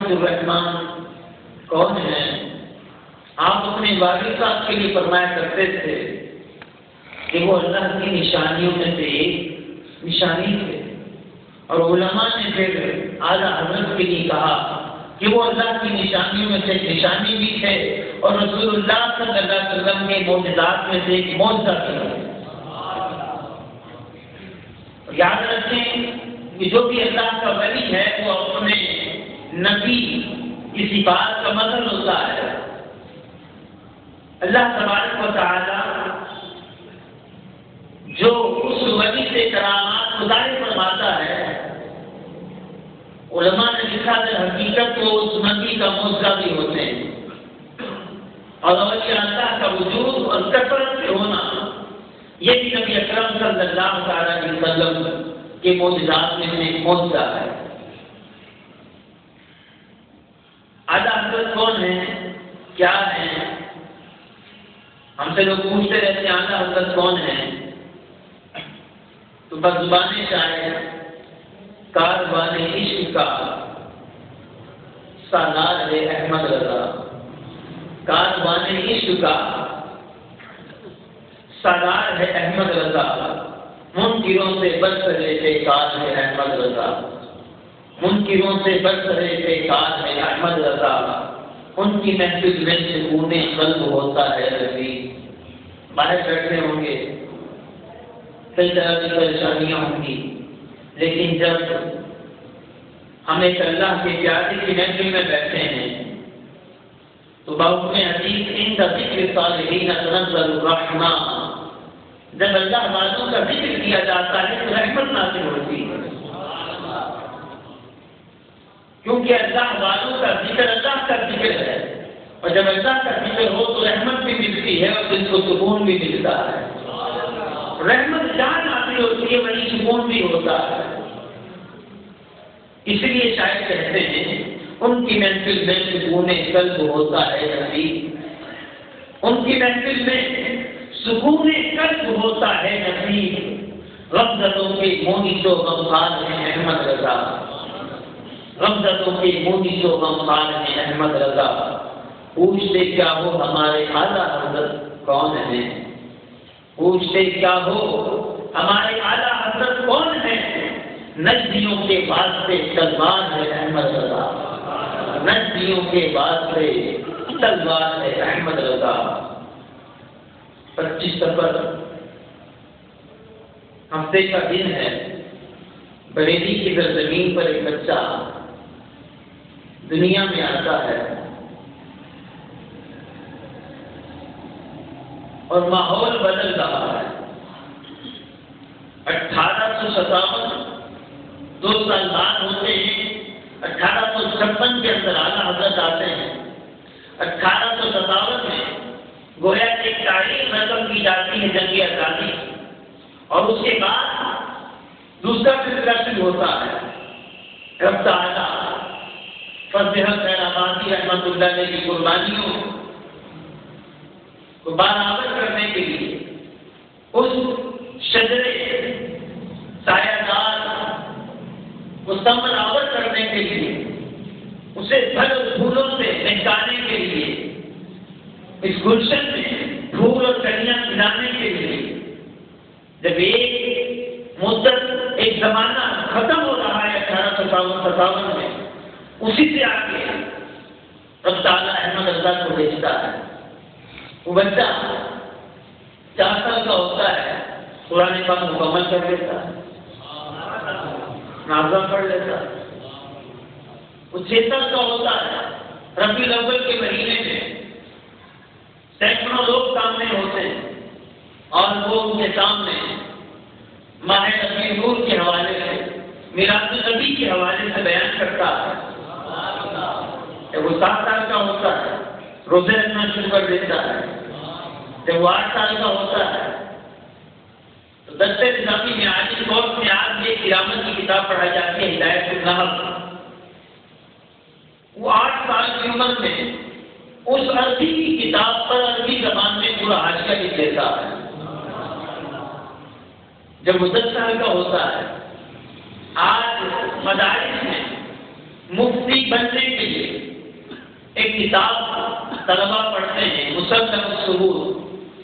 الرحمن کون ہے؟ آپ اپنے والد صاحب کے لیے فرمایا کرتے تھے کہ وہ اللہ کی نشانیوں میں سے ایک نشانی تھے، اور علماء نے پھر اعلیٰ حضرت کے لیے کہا کہ وہ اللہ کی نشانیوں میں سے ایک نشانی بھی تھے اور رسول اللہ صلی اللہ علیہ وسلم کے معجزات میں سے ایک معجزہ تھا۔ یاد رکھیں کہ جو بھی اللہ کا ولی ہے وہ اپنے نبی کی صفات کا مثل ہوتا ہے۔ اللہ تبارک و تعالی جو اس ولی سے کرامات ظاہر فرماتا ہے، علماء نے لکھا ہے حقیقت وہ اس نبی کا معجزہ بھی ہوتے ہیں، اور اولیاء اللہ کا وجود اور کثرت سے ہونا یہ بھی نبی اکرم صلی اللہ علیہ وسلم کے معجزات میں سے ایک معجزہ ہے۔ اعلیٰ حضرت کون ہیں؟ کیا ہیں؟ ہم سے لوگ پوچھتے رہتے ہیں اعلیٰ حضرت کون ہیں؟ تو بزبان شاعر کاروان عشق کا سالار ہے احمد رضا، کاروان عشق کا سالار ہے احمد رضا، منکروں سے برسرے پیکار ہے احمد رضا، منکروں سے برسرے پیکار ہے احمد رضا، ان کی محفل میں سکون قلب ہوتا ہے رضی۔ باہر بیٹھے ہوں گے، کئی طرح کی پریشانیاں ہوں گی، لیکن جب ہم ایک اللہ کے پیارے کی محفل میں بیٹھے ہیں تو بحکم حدیث عند ذکر صالحین تنزل الرحمہ، جب اللہ والوں کا ذکر کیا جاتا ہے تو رحمت نازل ہوتی ہے، کیونکہ اللہ والوں کا ذکر اللہ کا ذکر ہے، اور جب اللہ کا ذکر ہو تو رحمت بھی ملتی ہے اور دل کو سکون بھی ملتا ہے۔ رحمت جہاں نازل ہوتی ہے وہیں سکون بھی ہوتا ہے۔ اس لیے شاعر کہتے ہیں ان کی محفل میں سکون قلب ہوتا ہے نصیب، ان کی محفل میں سکون قلب ہوتا ہے نصیب، غمزدوں کے مونس و غمخوار ہیں احمد رضا، غمزدوں کے مونس و غمخوار ہیں احمد رضا، پوچھتے کیا ہو ہمارے اعلیٰ حضرت کون ہیں، پوچھتے کیا ہو ہمارے اعلیٰ حضرت کون ہیں، نجدیوں کے واسطے تلوار ہے احمد رضا، نجدیوں کے واسطے تلوار ہے احمد رضا۔ 25 سفر ہفتے کا دن ہے، بریلی کی زمین پر ایک بچہ دنیا میں آتا ہے اور ماحول بدل رہا ہے۔ 1857 2 سال بعد ہوتے ہیں، 1856 کے اندر اعلیٰ حضرت آتے ہیں، 1857 میں گویا ایک تاریخ رقم کی جاتی ہے جنگ آزادی، اور اس کے بعد دوسرا سلسلہ شروع ہوتا ہے۔ رب تعالیٰ فضل خیر آبادی رحمۃ اللہ علیہ کی قربانیوں کو برابر کرنے کے لیے اس شجرے سایہ دار کو برابر کرنے کے لیے، اسے پھل پھولوں سے مہکانے کے لیے، اس گلشن میں پھول اور کلیاں کھلانے کے لیے، جب ایک مدت ایک زمانہ ختم ہو رہا ہے 1857 میں، اسی سے آگے رب تعالیٰ احمد رضا کو بھیجتا ہے۔ وہ بچہ 4 سال کا ہوتا ہے، قرآن پاک مکمل کر لیتا ہے، نازہ پڑھ لیتا ہے۔ وہ 6 سال کا ہوتا ہے، ربیع الاول کے مہینے میں سینکڑوں لوگ سامنے ہوتے ہیں اور وہ ان کے سامنے ماہ ربیع نور کے حوالے سے، میراث النبی کے حوالے سے بیان کرتا ہے۔ جب وہ 7 سال کا ہوتا ہے روزے رکھنا شروع کر دیتا ہے، جب وہ 8 سال کا ہوتا ہے تو دستے نظامی میں عالی کورس میں آج یہ قیامت کی کتاب پڑھائی جاتی ہے ہدایت النحل۔ وہ 8 سال کی عمر میں اس عربی کی کتاب پر عربی زبان میں پورا حاشیہ لکھ دیتا ہے۔ جب وہ 10 سال کا ہوتا ہے، آج مدارس میں مفتی بننے کے لیے کتاب طلبہ پڑھتے ہیں، مصنف الصبور،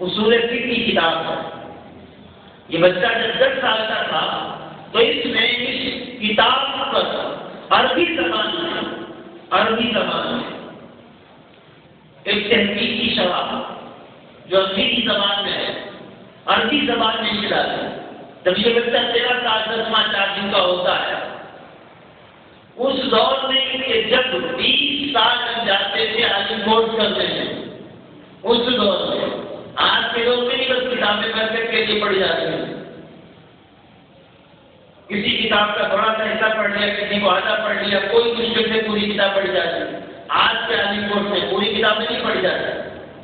اصول فقہ کی کتاب ہے۔ یہ بچہ جب 10 سال کا تھا تو اس نے اس کتاب پر عربی زبان میں ایک تحقیق کی شرح جو انگریزی زبان میں ہے، عربی زبان میں ملا ہے۔ جب یہ بچہ 13 سال 10 ماہ 4 دن کا ہوتا ہے، اس دور میں کہ جب 20 سال لگ جاتے تھے عالم کورس کرتے ہیں، اس دور میں آج کے دور میں نہیں بس کتابیں پڑھ کے لیے پڑھی جاتی ہیں۔ کسی کتاب کا تھوڑا سا حصہ پڑھ لیا، کسی کو آدھا پڑھ لیا، کوئی مشکل سے پوری کتاب پڑھی جاتی ہے۔ آج کے عالم کورس میں پوری کتابیں نہیں پڑھی جاتی،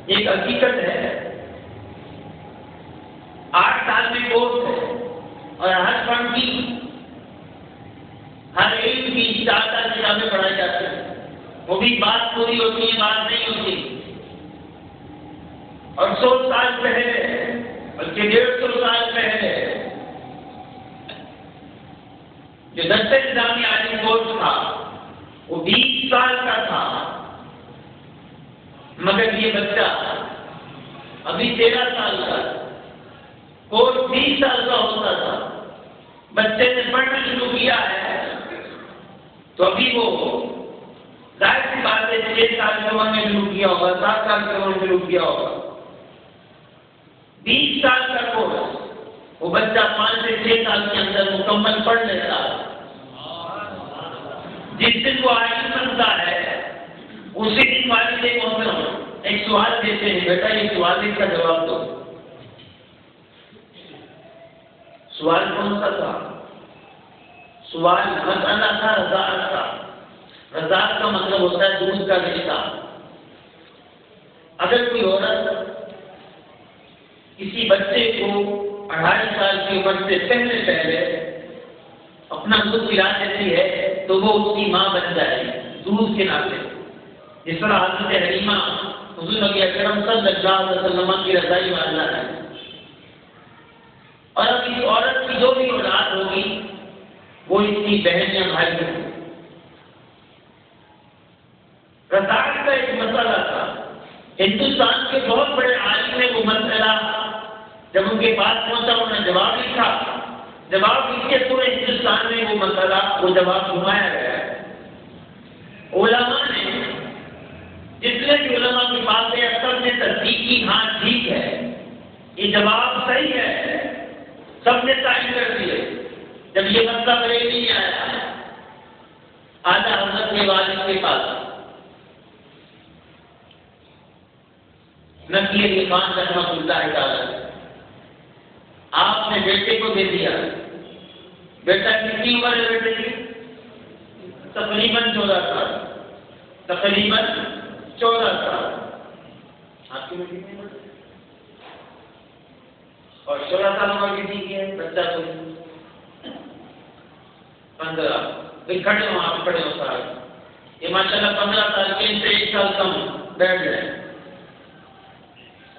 ایک حقیقت ہے۔ 8 سال میں کورس ہے اور ہر فن کی، ہر علم کی 4 کتابیں پڑھائی جاتی ہیں، وہ بھی بات پوری ہوتی ہے، بات نہیں ہوتی۔ اور 100 سال پہلے بلکہ 150 سال پہلے جو دستے نظامی عالم کورس تھا وہ 20 سال کا تھا، مگر یہ بچہ ابھی 13 سال کا، کورس 20 سال کا ہوتا تھا۔ بچے نے پڑھنا شروع کیا ہے تو ابھی وہ ظاہر سی بات ہے 6 سال کی عمر میں شروع کیا ہوگا، 7 سال کی عمر میں شروع کیا ہوگا۔ 20 سال کا کورس وہ بچہ 5 سے 6 سال کے اندر مکمل پڑھ لیتا ہے۔ جس دن وہ عالم بنتا ہے اسی دن والد محترم ایک سوال دیتے ہیں، بیٹا یہ سوال کا جواب دو۔ سوال کون سا تھا؟ سوال مسئلہ تھا رضاعت کا۔ رضاعت کا مطلب ہوتا ہے دودھ کا رشتہ۔ اگر کوئی عورت کسی بچے کو 2.5 سال کی عمر سے پہلے اپنا دودھ پلا دیتی ہے تو وہ اس کی ماں بن جائے گی دودھ کے ناطے، جس طرح حضرت حلیمہ حضور نبی اکرم صلی اللہ علیہ وسلم کی رضائی والا ہے۔ اور اب اس عورت کی جو بھی اولاد ہوگی وہ اس کی بہن یا بھائی ہوگی۔ رضاعت کا ایک مسئلہ تھا، ہندوستان کے بہت بڑے عالم نے وہ مسئلہ جب ان کے پاس پہنچا انہوں نے جواب لکھا، جواب لکھ کے پورے ہندوستان میں وہ مسئلہ وہ جواب گھمایا گیا ہے۔ علماء نے جتنے بھی علماء کے پاس ہے سب نے تصدیق کی، ہاں ٹھیک ہے یہ جواب صحیح ہے، سب نے تعین کر دیے۔ جب یہ مسئلہ بریلی میں آیا اعلیٰ حضرت کے والد کے پاس نقی علی خان رحمۃ اللہ تعالی، آپ نے بیٹے کو دے دیا۔ بیٹا کتنی عمر ہے بیٹے کی؟ تقریباً 14 سال، تقریباً 14 سال۔ آپ کی بیٹی کی عمر اور 16 سال عمر کی ہے بچہ کو 15۔ پھر کھڑے ہو، آپ کھڑے ہو سارے، یہ ماشاءاللہ 15 سال کے ان سے 1 سال کم بیٹھ گئے۔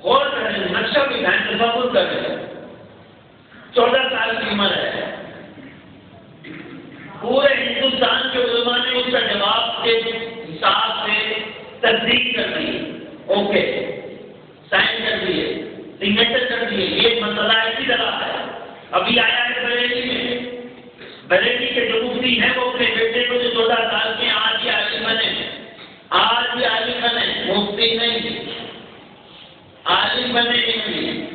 غور کریں، نقشہ بھی دھیان تصور کر رہے ہیں۔ 14 سال کی عمر ہے، پورے ہندوستان کے علماء نے اس کا جواب کے حساب سے تصدیق کر دی، اوکے سائن کر دیے، سگنیچر کر دیے، یہ مسئلہ اسی طرح ہے۔ ابھی آیا ہے بریلی میں، بریلی کے جو مفتی ہیں وہ اپنے بیٹے کو جو 14 سال کے آج ہی عالم بنے، آج ہی عالم بنے، مفتی نہیں، عالم بنے نہیں،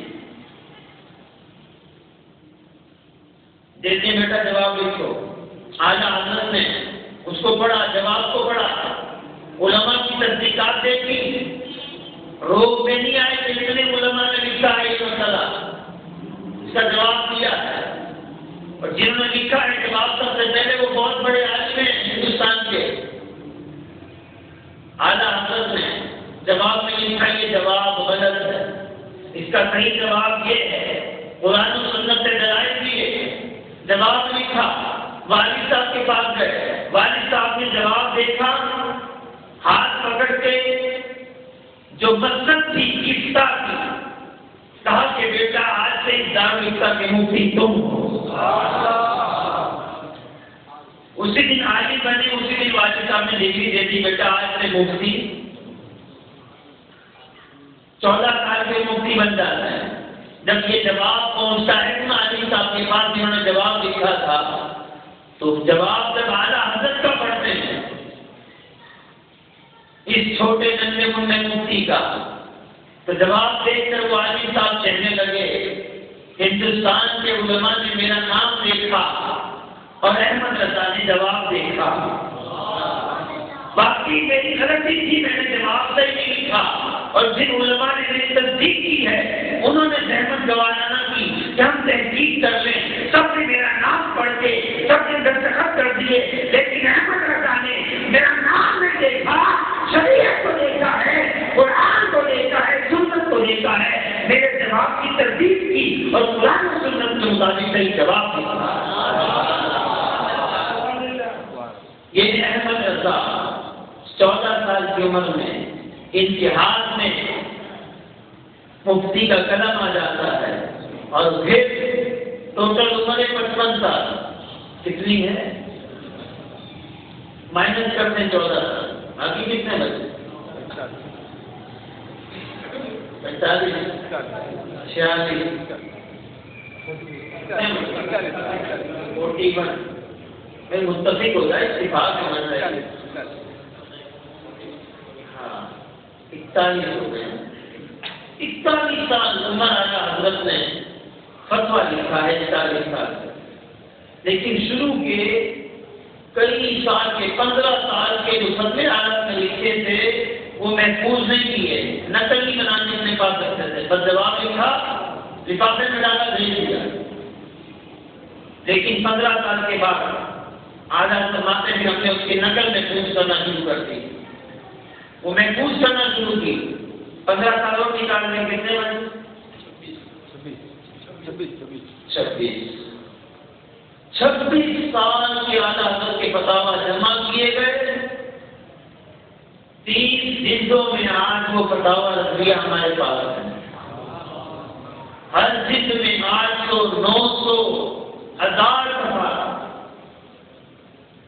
دیکھیں بیٹا جواب لکھو۔ اعلیٰ حضرت نے اس کو پڑھا، جواب کو پڑھا، علماء کی تصدیقات دیکھی، روک میں نہیں آئے کہ اتنے علماء نے لکھا ہے یہ مسئلہ، اس کا جواب دیا ہے۔ اور جنہوں نے لکھا ہے جواب سب سے پہلے وہ بہت بڑے عالم ہیں ہندوستان کے۔ اعلیٰ حضرت نے جواب میں لکھا یہ جواب غلط ہے، اس کا صحیح جواب یہ ہے، قرآن و سنت سے دلائل دیے، جواب لکھا، والد صاحب کے پاس گئے، والد صاحب نے جواب دیکھا، ہاتھ پکڑ کے جو مسلط تھی کستا کی، کہا کہ بیٹا آج سے اس دارالفتا کے مفتی تم ہو۔ اسی دن عالم بنے، اسی دن والد صاحب نے ڈگری دے دی، بیٹا آج سے مفتی 14 سال کے مفتی بن جاتا ہے. جب یہ جواب پہنچتا ہے نا علی صاحب کے پاس جنہوں نے جواب لکھا تھا، تو جواب جب اعلیٰ حضرت کا پڑھتے ہیں اس چھوٹے ننھے منھے مفتی کا، تو جواب دیکھ کر وہ علی صاحب کہنے لگے ہندوستان کے علماء نے میرا نام دیکھا اور احمد رضا نے جواب دیکھا، باقی میری غلطی تھی، میں نے جواب صحیح نہیں لکھا، اور جن علماء نے میری تصدیق کی ہے انہوں نے زحمت گوارا نہ کی کہ ہم تحقیق کر لیں. سب نے میرا نام پڑھ کے سب نے دستخط کر دیے، لیکن احمد رضا نے میرا نام نہیں دیکھا، شریعت کو دیکھا ہے، قرآن کو دیکھا ہے، سنت کو دیکھا ہے، میرے جواب کی تصدیق کی اور قرآن و سنت کے مطابق صحیح جواب دیا. یہ احمد رضا 14 سال کی عمر میں امتحان میں مفتی کا قدم آ جاتا ہے، اور پھر ٹوٹل عمر 55 سال. کتنی ہے؟ مائنس کرتے ہیں 14 سال، باقی کتنے بچے؟ 45 46 41. میں متفق ہو جائے، اتفاق ہونا چاہیے. ہاں 41 ہو گئے. 41 سال عمر اعلیٰ حضرت نے فتویٰ لکھا ہے 41 سال، لیکن شروع کے کئی سال کے 15 سال کے جو فتوے اعلیٰ نے لکھے تھے وہ محفوظ نہیں کیے، نقل نہیں بنانے اپنے پاس رکھتے تھے، بس جواب لکھا لفافے میں ڈالا بھیج دیا. لیکن 15 سال کے بعد اعلیٰ فرماتے ہیں ہم نے اس کی نقل محفوظ کرنا شروع کر دی، وہ محفوظ کرنا شروع کی. 15 سالوں کی کال میں کتنے بنے؟ 26 سال کے اعلیٰ حضرت کے فتاویٰ جمع کیے گئے. 30 جلدوں میں آج وہ فتاویٰ رضویہ ہمارے پاس ہے. ہر جلد میں 800 900 1000 صفحہ،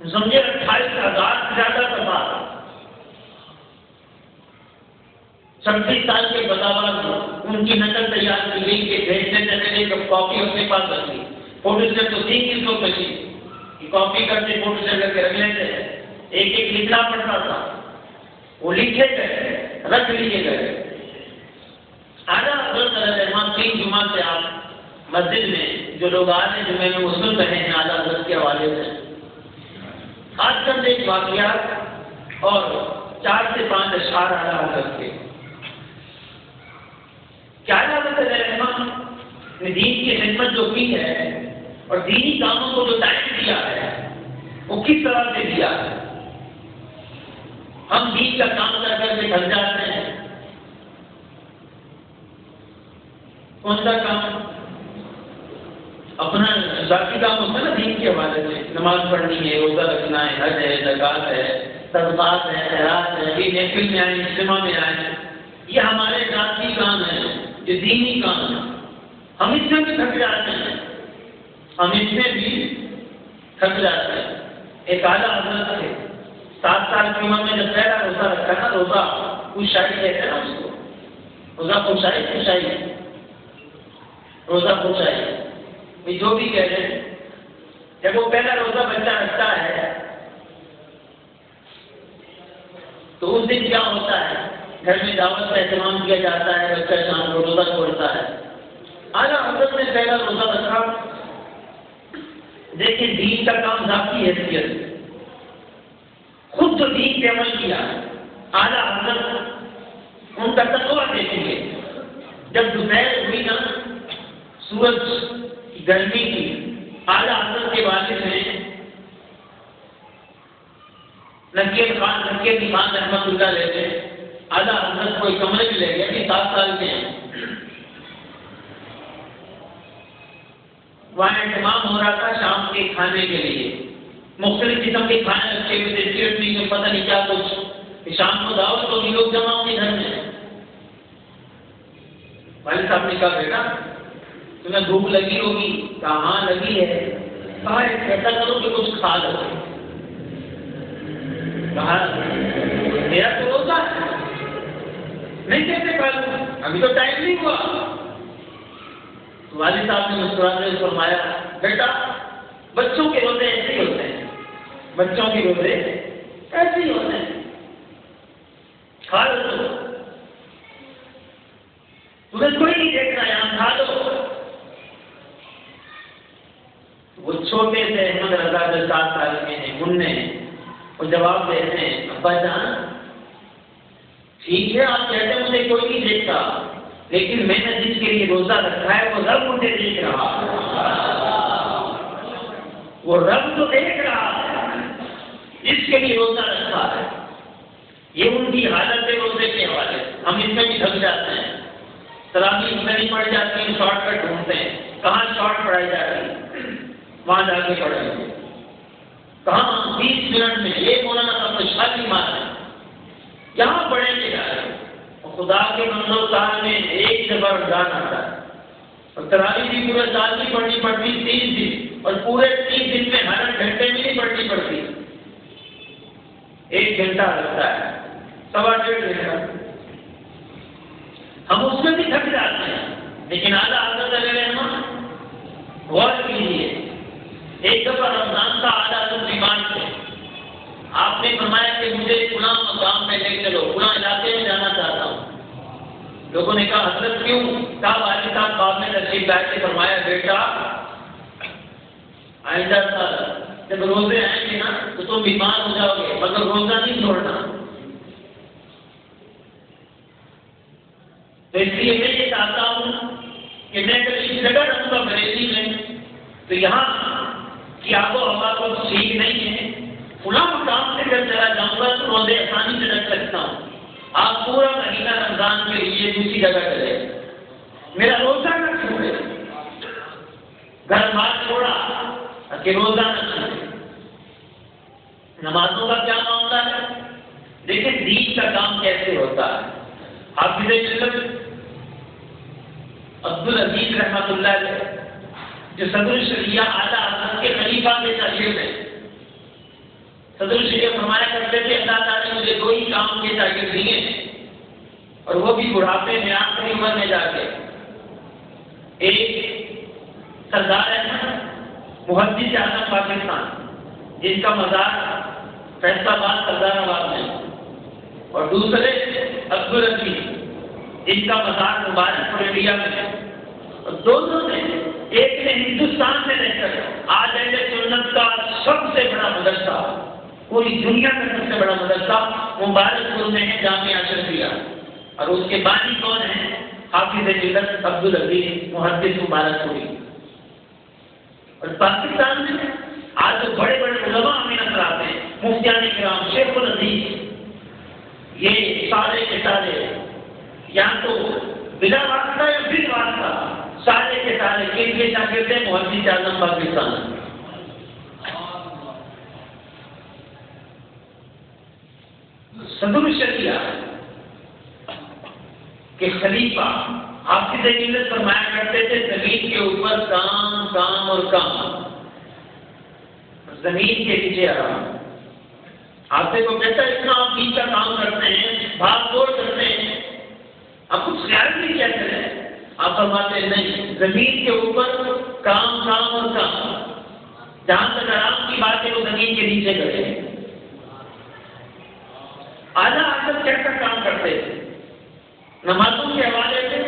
سمجھے 28,000 سے زیادہ صفحہ. 26 سال کے فتاویٰ ان کی نقل تیار کی گئی کہ بھیجنے سے پہلے جب کاپی اپنے پاس رکھی، فوٹو اسٹیٹ تو 3 دن کو بچی کہ کاپی کرتے فوٹو اسٹیٹ کر کے رکھ لیتے، ایک ایک لکھنا پڑتا تھا، وہ لکھے گئے رکھ لیے گئے. اعلیٰ حضرت رحمان 3 جمعہ سے آپ مسجد میں جو لوگ آج ہیں جمعے میں وہ سن رہے ہیں اعلیٰ حضرت کے حوالے سے. آج کل ایک واقعات اور 4 سے 5 اشعار اعلیٰ حضرت کے. کیا اعلیٰ حضرت رحمان نے دین کی خدمت جو کی ہے اور دینی کاموں کو جو ٹائم دیا ہے وہ کس طرح سے دیا ہے. ہم دین کا کام کر کر کے تھک جاتے ہیں. کون سا کام؟ اپنا ذاتی کام ہوتا ہے نا دین کے حوالے سے، نماز پڑھنی ہے، روزہ رکھنا ہے، حج ہے، زکوٰۃ ہے، صدقات ہے، خیرات ہے، یہ محفل میں آئیں، اجتماع میں آئیں، یہ ہمارے ذاتی کام ہے، یہ دینی کام ہے. ہم اس میں بھی تھک جاتے ہیں، ہم اس میں بھی تھک جاتے ہیں. ایک اعلیٰ حضرت تھے 7 سال کی عمر میں جب پہلا روزہ رکھا نا، روزہ خوشائی کہتے ہیں نا اس کو، روزہ خوشائی روزہ خوشائی جو بھی کہہ رہے ہیں. جب وہ پہلا روزہ بچہ رکھتا ہے تو اس دن کیا ہوتا ہے، گھر میں دعوت کا اہتمام کیا جاتا ہے، بچہ شام کو روزہ چھوڑتا ہے. اعلیٰ حضرت نے پہلا روزہ رکھا. دیکھیں دین کا کام ذاتی حیثیت، خود جو دین پہ عمل کیا اعلیٰ حضرت، ان کا تقویٰ دیکھیے. جب دوپہر ہوئی نا، سورج کی گرمی کی، اعلیٰ حضرت کے والد نے نکیر خان رحمۃ اللہ علیہ اعلیٰ حضرت کو ایک کمرے میں لے گیا کہ 7 سال کے ہیں. وہاں اہتمام ہو رہا تھا شام کے کھانے کے لیے، مختلف قسم کے کھانے رکھے ہوئے تھے، چٹنی میں پتہ نہیں کیا کچھ. شام کو دعوت ہوگی، لوگ جمع ہوں گے گھر میں. والد صاحب نے کہا بیٹا تمہیں بھوک لگی ہوگی؟ کہا ہاں لگی ہے. کہا ایسا کرو کہ کچھ کھا لو. کہا میرا تو روزہ ہے، نہیں کیسے کھا لوں؟ ابھی تو ٹائم نہیں ہوا۔ والد صاحب نے مسکراتے ہوئے فرمایا بیٹا بچوں کے روزے ایسے ہی ہوتے ہیں، بچوں کے روزے ایسے ہی ہوتے ہیں، کھا لو تمہیں کوئی نہیں دیکھ رہا یہاں، کھا لو۔ وہ چھوٹے سے احمد رضا جو 7 سال کے ہیں منع، وہ جواب دیتے ہیں ابا جان ٹھیک ہے آپ کہتے ہیں مجھے کوئی نہیں دیکھتا، لیکن میں نے جس کے لیے روزہ رکھا ہے وہ رب مجھے دیکھ رہا ہے، وہ رب تو دیکھ رہا ہے جس کے لیے روزہ رکھا ہے۔ یہ ان کی حالت ہے روزے کے حوالے، ہم اس میں بھی تھک جاتے ہیں، تراویح میں نہیں پڑ جاتی ہیں، شارٹ کٹ ڈھونڈتے ہیں، کہاں شارٹ پڑھائی جاتی ہے وہاں جا کے پڑھیں گے، کہاں 20 منٹ میں یہ مولانا صاحب تو شادی مار ہے کہاں پڑھیں گے یار۔ خدا کے بندوں سال میں ایک جگہ رمضان آتا ہے اور تراویح بھی پورے سال نہیں پڑھنی پڑتی، 30 دن، اور پورے 30 دن میں ہر گھنٹے میں نہیں پڑھنی پڑتی، 1 گھنٹہ لگتا ہے، 1.5 گھنٹہ، ہم اس میں بھی تھک جاتے ہیں۔ لیکن اعلیٰ حضرت علیہ رحمت غور کیجیے، ایک دفعہ رمضان کا اعلیٰ حضرت بیمار تھے، آپ نے فرمایا کہ مجھے فلاں مقام پہ لے چلو، فلاں علاقے میں جانا چاہتا ہوں۔ لوگوں نے کہا حضرت کیوں؟ کہا والد صاحب خواب میں تشریف لائے کے فرمایا بیٹا آئندہ سال جب روزے آئیں گے نا تو تم بیمار ہو جاؤ گے، مگر روزہ نہیں چھوڑنا۔ تو اس لیے میں یہ چاہتا ہوں کہ میں اگر اس جگہ رہوں گا بریلی میں تو یہاں کی آب و ہوا کو ٹھیک نہیں ہے، فلاں مقام سے اگر چلا جاؤں گا تو روزے آسانی سے رکھ سکتا ہوں۔ آپ پورا مہینہ رمضان کے لیے دوسری جگہ چلے، میرا روزہ نہ چھوڑے، گھر بار چھوڑا کہ روزہ نہ چھوڑے۔ نمازوں کا کیا معاملہ ہے؟ دیکھیں دین کا کام کیسے ہوتا ہے۔ حافظ ملت عبدالعزیز رحمۃ اللہ علیہ جو صدر الشریعہ اعلیٰ حضرت کے خلیفہ کے شاگرد ہیں، صدر الشریعہ فرمایا کرتے تھے اللہ تعالیٰ نے مجھے 2 ہی کام کے شاگرد دیے ہیں، اور وہ بھی بڑھاپے میں آخری عمر میں جا کے۔ ایک سردار احمد محدث اعظم پاکستان جن کا مزار فیصلہ آباد سردار آباد میں، اور دوسرے عبدالعزیز جن کا مزار مبارک پور انڈیا میں، اور دونوں نے ایک نے ہندوستان میں رہ کر آج اہل سنت کا سب سے بڑا مدرسہ، پوری دنیا کا سب سے بڑا مدرسہ مبارک پور میں ہے، جامعہ اشرفیہ، اور اس کے بانی کون ہیں؟ حافظ ملت عبدالعزیز محدث مبارک پوری۔ اور پاکستان میں آج جو بڑے بڑے علماء ہمیں نظر آتے ہیں، مفتیان کرام، شیخ العزیز، یہ سارے کے سارے یا تو بلا واسطہ یا بن واسطہ سارے کے سارے کن کے شاگرد ہیں؟ محدث اعظم پاکستان۔ صدر الشریعہ کے خلیفہ حافظ ملت فرمایا کرتے تھے زمین کے اوپر کام کام اور کام، زمین کے نیچے آرام۔ آپ سے کو کہتا ہے اتنا آپ دین کا کام کرتے ہیں، بھاگ دوڑ کرتے ہیں، آپ کچھ خیال نہیں کیا کریں؟ آپ فرماتے ہیں نہیں، زمین کے اوپر کام کام اور کام، جہاں تک آرام کی بات ہے وہ زمین کے نیچے کریں۔ اعلیٰ حضرت کیسا کام کرتے تھے؟ نمازوں کے حوالے سے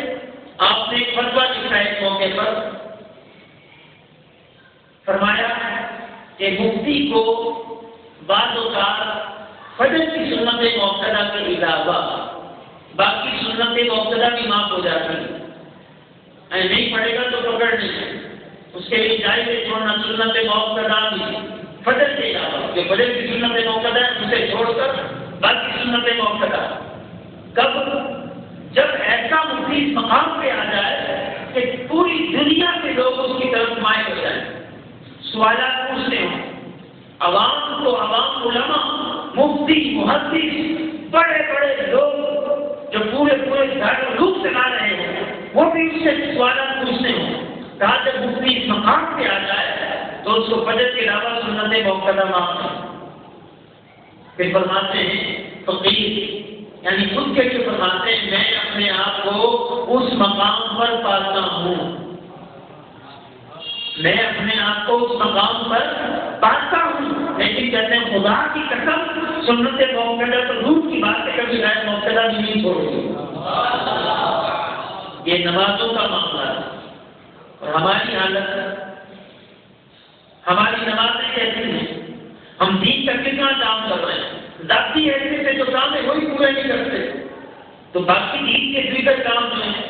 آپ نے ایک فتویٰ لکھا ایک موقع پر، فرمایا کہ مفتی کو بعض اوقات فجر کی سنت مؤکدہ کے علاوہ باقی سنت مؤکدہ بھی معاف ہو جاتی ہے، نہیں پڑھے گا تو پکڑ نہیں، اس کے لیے جائز ہے چھوڑنا سنت مؤکدہ بھی، فجر کے علاوہ جو فجر کی سنت مؤکدہ ہے اسے چھوڑ کر باقی سنت مؤکدہ۔ کب؟ جب ایسا مفتی اس مقام پہ آ جائے کہ پوری دنیا کے لوگ اس کی طرف مائل ہو جائیں، سوالات پوچھتے ہوں، عوام کو عوام علماء مفتی محدث بڑے بڑے لوگ جو پورے گھر روپ سے لا رہے ہوں وہ بھی اس سے سوالات پوچھتے ہوں، کہا جب مفتی اس مقام پہ آ جائے تو اس کو فجر کے علاوہ سنت مؤکدہ معاف کریں۔ پھر فرماتے ہیں فقیر یعنی خود کے لیے فرماتے ہیں میں اپنے آپ کو اس مقام پر پاتا ہوں، میں اپنے آپ کو اس مقام پر پاتا ہوں، لیکن کہتے ہیں خدا کی قسم سنت موقدہ تو روح کی بات ہے، کبھی غیر موقدہ بھی نہیں چھوڑی۔ یہ نمازوں کا معاملہ ہے اور ہماری حالت، ہماری نمازیں کیسی ہیں، ہم دین کا کتنا کام کر رہے ہیں، ذاتی حیثیت سے جو کام ہے وہی پورے نہیں کرتے، تو باقی دین کے دیگر کام جو ہیں،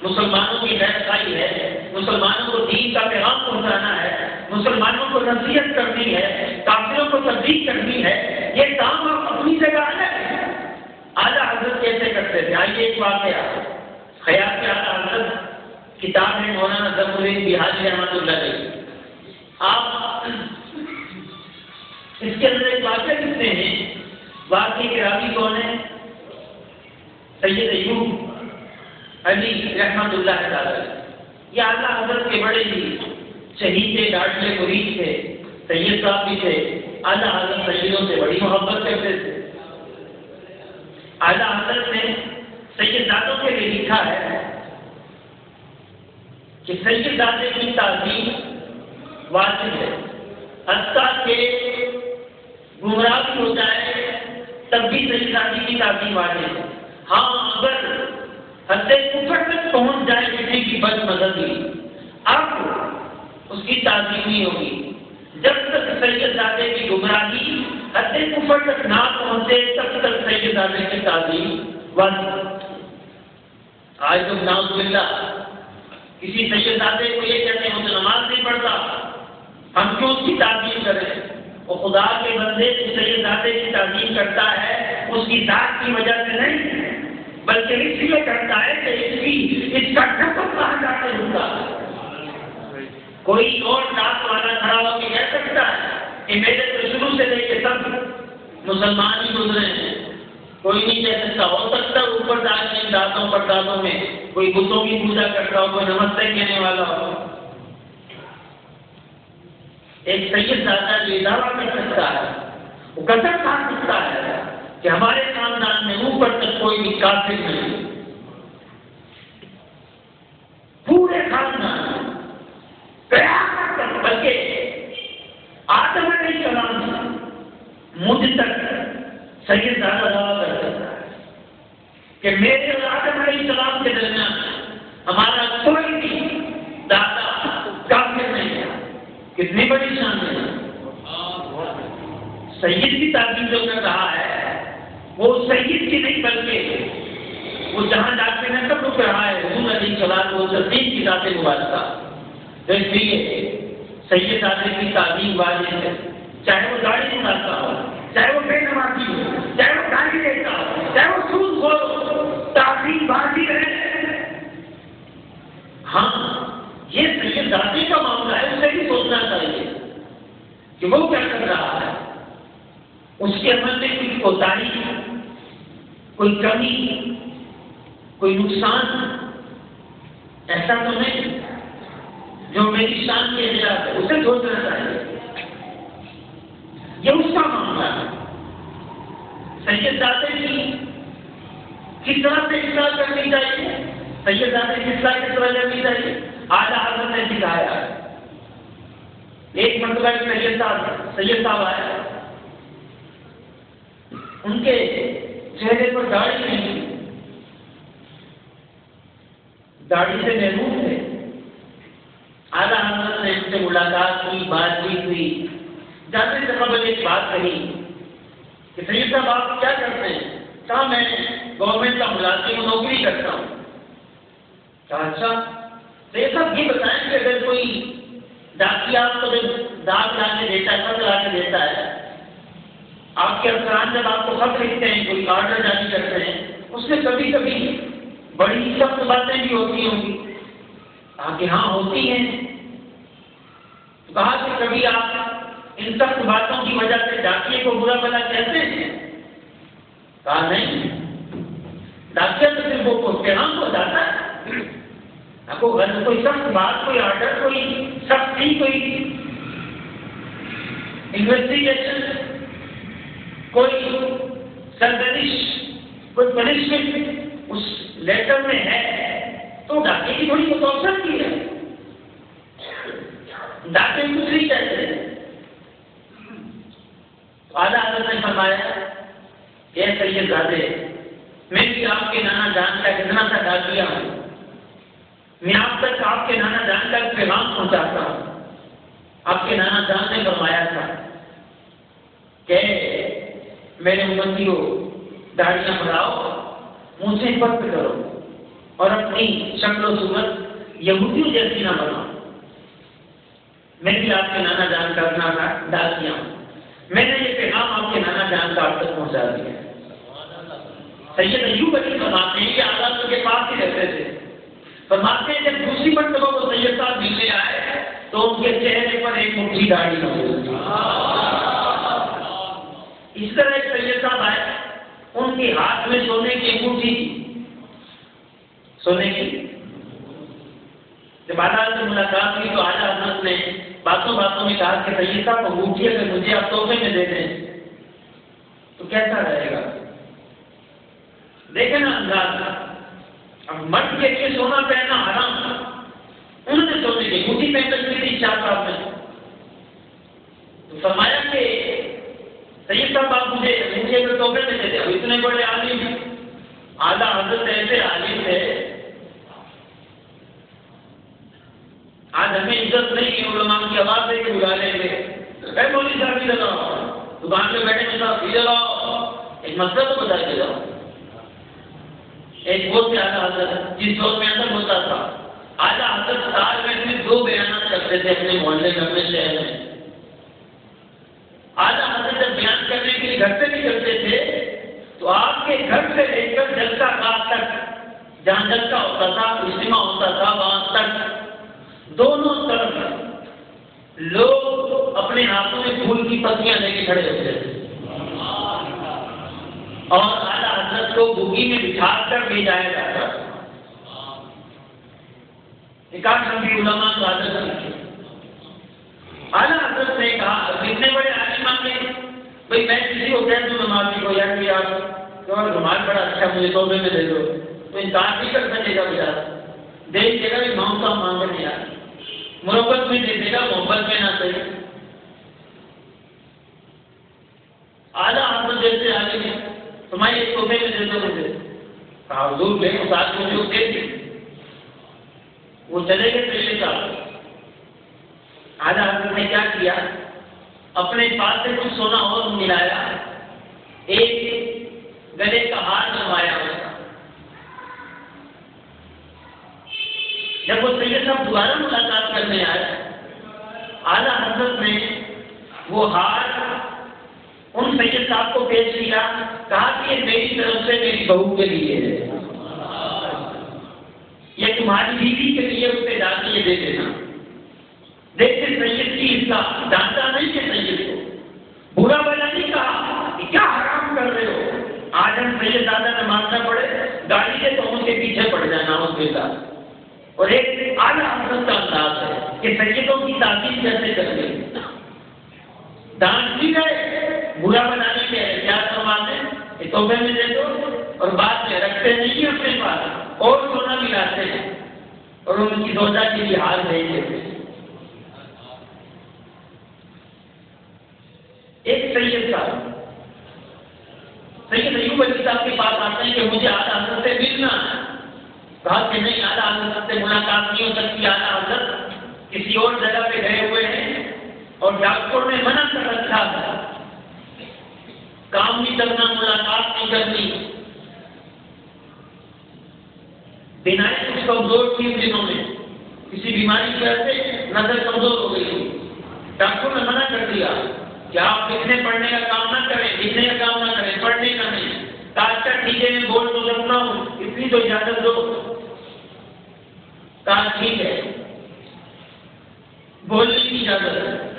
مسلمانوں کی غیر خائی ہے، مسلمانوں کو دین کا پیغام پہنچانا ہے، مسلمانوں کو نصیحت کرنی ہے، کافروں کو تبلیغ کرنی ہے، یہ کام آپ اپنی جگہ الگ ہے۔ اعلیٰ حضرت کیسے کرتے تھے؟ آئیے ایک واقعہ، خیال اعلیٰ حضرت کتاب ہے مولانا ظفر بہاری رحمۃ اللہ علیہ، آپ اس کے اندر ایک واقعہ لکھتے ہیں، واقعے کے راوی کون ہے؟ سید ایوب علی رحمۃ اللہ تعالی، یہ اعلیٰ حضرت کے بڑے ہی شہید ڈاڈلے مرید تھے، سید صاحب بھی تھے، اعلیٰ حضرت شہیدوں سے بڑی محبت کرتے تھے۔ اعلیٰ حضرت نے سیدزادوں کے لیے لکھا ہے کہ سیدزادے کی تعظیم واجب ہے، حتیٰ کہ گمراہ بھی ہو جائے تب بھی سیدزادی کی تعظیم واجب ہے۔ ہاں اگر حد کفر تک پہنچ جائے کسی کی بد مذہبی، اب اس کی تعظیم نہیں ہوگی، جب تک سیدزادے کی گمراہی حد کفر تک نہ پہنچے تب تک سیدزادے کی تعظیم واجب۔ آج تو نعوذ باللہ کسی سیدزادے کو یہ کہتے ہیں وہ تو نماز نہیں پڑھتا، ہم کیوں اس کی تعظیم کریں؟ وہ خدا کے بندے جو سیدزادے کی تعظیم کرتا ہے اس کی ذات کی وجہ سے نہیں، بلکہ اس لیے کرتا ہے کہ اس کا قسم کہا جاتا ہوگا۔ کوئی اور ذات والا کھڑا ہو کے کہہ سکتا ہے کہ میرے تو شروع سے لے کے سب مسلمان ہی گزرے ہیں، کوئی نہیں کہہ سکتا۔ ہو سکتا ہے اوپر داخل دانتوں پر دانتوں میں کوئی بتوں کی پوجا کرتا ہو، کوئی نمستے کہنے والا ہو۔ ایک سیدزادہ جو دعویٰ کر سکتا ہے، وہ قسم کھا سکتا ہے کہ ہمارے خاندان میں اوپر تک کوئی بھی کافر نہیں، پورے خاندان قیامت تک، بلکہ آدم علیہ السلام سے مجھ تک سیدزادہ دعویٰ کر سکتا ہے کہ میرے اور آدم علیہ السلام کے درمیان ہمارا کوئی بھی دادا کافر نہیں ہے۔ کتنی بڑی شان ہے! سید کی تعظیم جو کر رہا ہے وہ سید کی نہیں بلکہ وہ جہاں جا کے نہ رک رہا ہے حضور علیہ السلام و تسلیم کی ذات مبارکہ۔ تو اس لیے سیدزادے کی تعظیم واجب ہے، چاہے وہ داڑھی بناتا ہو، چاہے وہ بے نمازی ہو، چاہے وہ گالی دیتا ہو، چاہے وہ سود ہو، تعظیم واجب ہے۔ ہاں یہ سیدزادے کا معاملہ ہے، اسے بھی سوچنا چاہیے کہ وہ کیا کر رہا ہے، اس کے عمل میں کوئی کوتاہی، کوئی کمی، کوئی نقصان ایسا تو نہیں جو میری شان کے خلاف ہے، اسے سوچنا چاہیے۔ یہ اس کا معاملہ ہے۔ سیدزادے کی کس طرح سے اصلاح کرنی چاہیے، سیدزادے کی اصلاح کس طرح کرنی چاہیے، اعلیٰ حضرت نے سکھایا۔ ایک مرتبہ سید صاحب آئے، ان کے چہرے پر داڑھی نہیں تھی، داڑھی سے محروم تھے۔ اعلیٰ حضرت نے ان سے ملاقات کی، بات چیت ہوئی، جاتے سے قبل ایک بات کہی کہ سید صاحب آپ کیا کرتے ہیں؟ کہا میں گورنمنٹ کا ملازم ہوں، نوکری کرتا ہوں۔ کہا اچھا سید صاحب یہ بتائیں کہ اگر کوئی ڈاکیا آپ کو ڈاک لا کے دیتا ہے، خط لا کے دیتا ہے، آپ کے افسران جب آپ کو خط لکھتے ہیں، کوئی آرڈر جاری کرتے ہیں، اس میں کبھی کبھی بڑی سخت باتیں بھی ہوتی ہوں گی؟ کہا کہ ہاں ہوتی ہیں۔ کہا کہ کبھی آپ ان سخت باتوں کی وجہ سے ڈاکیے کو برا بھلا کہتے ہیں؟ کہا نہیں، ڈاکیا تو صرف وہ پیغام کو جاتا ہے، آپ کو کوئی سخت بات، کوئی آرڈر، کوئی سختی، کوئی انویسٹیگیشن، کوئی سرگرش، کوئی پنشمنٹ اس لیٹر میں ہے تو ڈاکے کی تھوڑی توسط کی ہے، ڈاکے کچھ نہیں کہتے. اعلیٰ حضرت نے فرمایا اے سیدزادے، میں بھی آپ کے نانا جان کا کتنا سا ڈاکیا ہوں، میں آپ تک آپ کے نانا جان کا پیغام پہنچاتا ہوں. آپ کے نانا جان نے فرمایا تھا کہ میرے امتیوں داڑیاں بڑھاؤ، منہ سے پست کرو اور اپنی شکل و صورت یہودیوں جیسی نہ بناؤ. میں بھی آپ کے نانا جان کا نانا ڈال دیا ہوں، میں نے یہ پیغام آپ کے نانا جان کا آپ تک پہنچا دیا. سید ایوب علی فرماتے ہیں کہ آزاد کے پاس ہی رہتے تھے. فرماتے ہیں جب دوسری مرتبہ وہ سید صاحب ملنے آئے تو ان کے چہرے پر ایک مٹھی داڑھی موجود تھی. اس طرح ایک سید صاحب آئے، ان کے ہاتھ میں سونے کی انگوٹھی تھی، سونے کی. جب اعلیٰ سے ملاقات ہوئی تو اعلیٰ حضرت نے باتوں باتوں میں کہا کہ سید صاحب انگوٹھی اگر مجھے آپ تحفے میں دے دیں تو کیسا رہے گا؟ دیکھیں نا انداز، اب مرد کے لیے سونا پہننا حرام تھا، انہوں نے سونے کی انگوٹھی پہن کر کی تھی شاہ صاحب نے. تو فرمایا کہ سید صاحب آپ مجھے اگر تحفے میں دے دیں. اب اتنے بڑے عالم، اعلیٰ حضرت ایسے عالم تھے، آج ہمیں عزت نہیں ہے، علماء کی آواز دے کے بلا لیں گے، اے مولوی صاحب بھی لگاؤ، دکان میں بیٹھے میں صاحب بھی لگاؤ، ایک مسئلہ تو بتا کے جاؤ. ایک وہ سے اعلیٰ حضرت جس دور میں اندر ہوتا تھا، اعلیٰ حضرت سال میں صرف 2 بیانات کرتے تھے اپنے محلے میں، اپنے شہر میں. اعلیٰ حضرت جب بیان کرنے کے لیے گھر سے نکلتے تھے تو آپ کے گھر سے لے کر جلسہ گاہ تک، جہاں جلسہ ہوتا تھا، اجتماع ہوتا تھا، وہاں تک دونوں طرف لوگ اپنے ہاتھوں میں پھول کی پتیاں لے کے کھڑے ہوتے تھے اور اعلیٰ حضرت کو بگی میں بٹھا کر لے جایا جاتا تھا. نکاح شمبی علماء کو عادت سیکھی. اعلیٰ حضرت نے کہا اتنے بڑے عالم نے بھائی میں کسی کو کہہ دوں رومال کو یار کہ آپ رومال بڑا اچھا مجھے تحفے میں دے دو تو انکار نہیں کر سکے گا بیچارہ، دے دے گا بھی ماؤں کا مانگ نہیں آ مربت میں دے دے گا، محبت میں نہ صحیح. اعلیٰ حضرت جیسے آگے میں تمہاری ایک تحفے میں دے دو مجھے، کہا حضور لے اس آدمی مجھے وہ دے دی. وہ چلے گئے پہلے کا. اعلیٰ حضرت نے کیا کیا، اپنے پاس سے کچھ سونا اور ملایا، ایک گلے کا ہار بنوایا اس کا. جب وہ سید صاحب دوبارہ ملاقات کرنے آئے، اعلیٰ حضرت نے وہ ہار ان سید صاحب کو پیش کیا، کہا کہ یہ میری طرف سے میری بہو کے لیے ہے، یہ تمہاری بیوی کے لیے اسے ڈال کے یہ دے دینا. دیکھتے سید کی اصلاح، ڈانٹا نہیں کہ سید کو برا بلا نہیں کہا کہ کیا حرام کر رہے ہو. آج ہم سید دادا نمازنا پڑے گاڑی کے تو ان کے پیچھے پڑ جانا اس کے ساتھ. اور ایک اعلیٰ حضرت کا انداز ہے کہ سیدوں کی تعظیم کیسے کرتے ہیں. ڈانٹ بھی گئے، برا بنانے کے احتیاط فرماتے ہیں، تحفے میں دے دو، اور بعد میں رکھتے نہیں اپنے پاس اور سونا بھی لاتے ہیں اور ان کی زوجہ کے لیے حال بھیج دیتے ہیں. ایک سید صاحب سید ایوب علی صاحب کے پاس آتے ہیں کہ مجھے اعلیٰ حضرت سے ملنا ہے. کہا کہ نہیں، اعلیٰ حضرت سے ملاقات نہیں ہو سکتی، اعلیٰ حضرت کسی اور جگہ پہ گئے ہوئے ہیں اور ڈاکٹر نے منع کر رکھا تھا، کام نہیں کرنا، ملاقات نہیں کرنی. بینائی کچھ کمزور تھی ان دنوں میں، کسی بیماری کی وجہ سے نظر کمزور ہو گئی تھی. ڈاکٹر نے منع کر دیا کہ آپ لکھنے پڑھنے کا کام نہ کریں، لکھنے کا کام نہ کریں، پڑھنے کا نہیں. کہا ٹھیک ہے میں بول تو سکتا ہوں، اتنی تو اجازت دو. کہا ٹھیک ہے، بولنے کی اجازت ہے.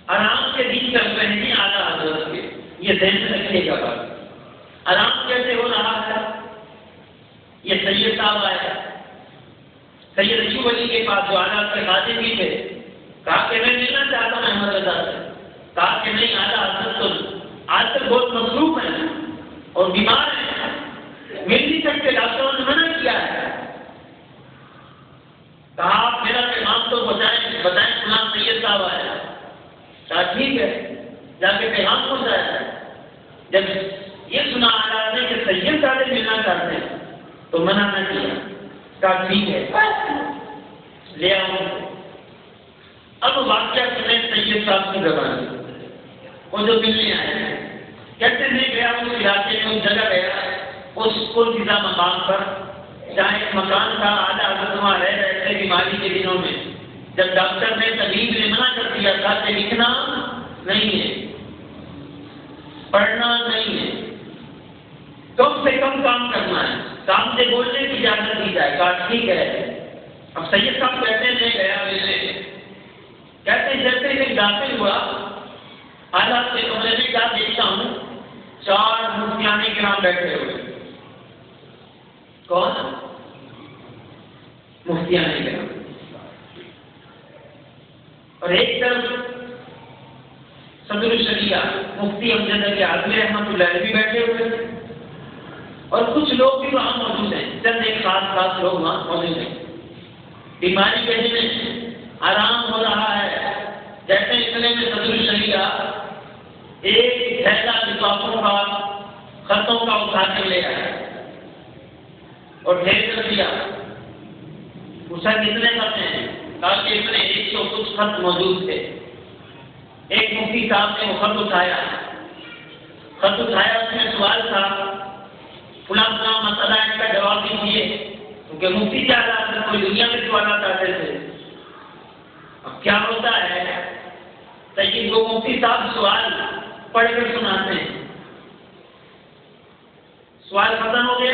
آرام کے دن چل رہے ہیں اعلیٰ حضرت کے، یہ ذہن میں رکھیے گا. بات آرام کیسے ہو رہا ہے. یہ سید صاحب آئے سید ایوب علی کے پاس جو اعلیٰ کے خادم بھی تھے. کہا کہ میں چاہتا ہوں احمد رضا سے. کہا کہ نہیں اعلیٰ حضرت تو آج تک بہت مصروف ہیں، اور بیمار ہیں، مل نہیں سکتے، ڈاکٹروں نے منع کیا ہے، کہا آپ میرا پیغام تو بتائیں فلاں سید صاحب آیا، کہا ٹھیک ہے، جا کے پیغام پہنچایا۔ جب یہ سنا آ رہا کہ سید صاحب ملنا چاہتے ہیں تو منع نہ کیا، کہا ٹھیک ہے لے آؤں۔ اب واقعہ سنیں سید صاحب کی زبان، وہ جو ملنے آئے کیسے میں گیا اس علاقے میں، اس جگہ گیا، اس فضا مقام پر جہاں ایک مکان تھا، اعلیٰ حضرت وہاں رہ رہے تھے بیماری کے دنوں میں، جب ڈاکٹر نے طبیب نے منع کر دیا تھا کہ لکھنا نہیں ہے، پڑھنا نہیں ہے، کم سے کم کام کرنا ہے، کام سے بولنے کی اجازت دی جائے، کہا ٹھیک ہے۔ اب سید صاحب کہتے ہیں میں گیا ملنے، کہتے ہیں جیسے میں داخل ہوا اعلیٰ کے کمرے میں کیا دیکھتا ہوں، 4 مفتیان کرام بیٹھے ہوئے۔ کون؟ مفتیان کرام، اور ایک طرف صدر الشریعہ مفتی امجد علی اعظمی رحمۃ اللہ علیہ بھی بیٹھے ہوئے تھے، اور کچھ لوگ بھی وہاں موجود ہیں، چند ایک خاص لوگ وہاں موجود ہیں۔ بیماری کے دن آرام ہو رہا ہے، جیسے اتنے میں صدر الشریعہ ایک تھیلا لفافوں کا خطوں کا اٹھا کے لے آیا اور ڈھیر کر دیا، پوچھا کتنے خط ہیں، کہا کہ اتنے 100 کچھ خط موجود تھے۔ ایک مفتی صاحب نے وہ خط اٹھایا، اس میں سوال تھا فلاں مسئلہ، اس کا جواب دیجیے، کیونکہ مفتی کیا حالات کوئی دنیا میں سوالات آتے تھے۔ اب کیا ہوتا ہے، لیکن وہ مفتی صاحب سوال پڑھ کر سناتے ہیں، سوال ختم ہو گیا،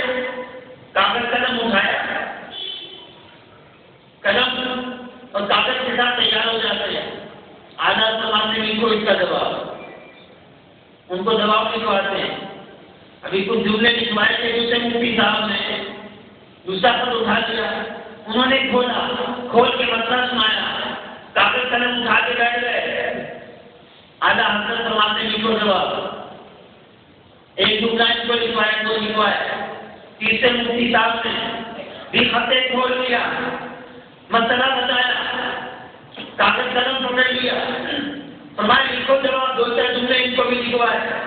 کاغذ قلم اٹھایا، قلم اور کاغذ کے ساتھ تیار ہو جاتے ہیں، آدھا سوال میں لکھو اس کا جواب، ان کو جواب لکھواتے ہیں۔ ابھی کچھ جملے لکھوائے تھے دوسرے مفتی صاحب نے، دوسرا خط اٹھا لیا، انہوں نے کھول کے مسئلہ سنایا، کاغذ قلم اٹھا کے بیٹھ گئے، آدھا حضرت فرماتے لکھو جواب، ایک جملہ اس کو لکھوایا، 2 لکھوایا، تیسرے مفتی صاحب نے بھی خطے کھول لیا، مسئلہ بتایا، کاغذ قلم پکڑ لیا، فرمایا لکھو جواب، 2-4 جملے ان کو بھی لکھوایا۔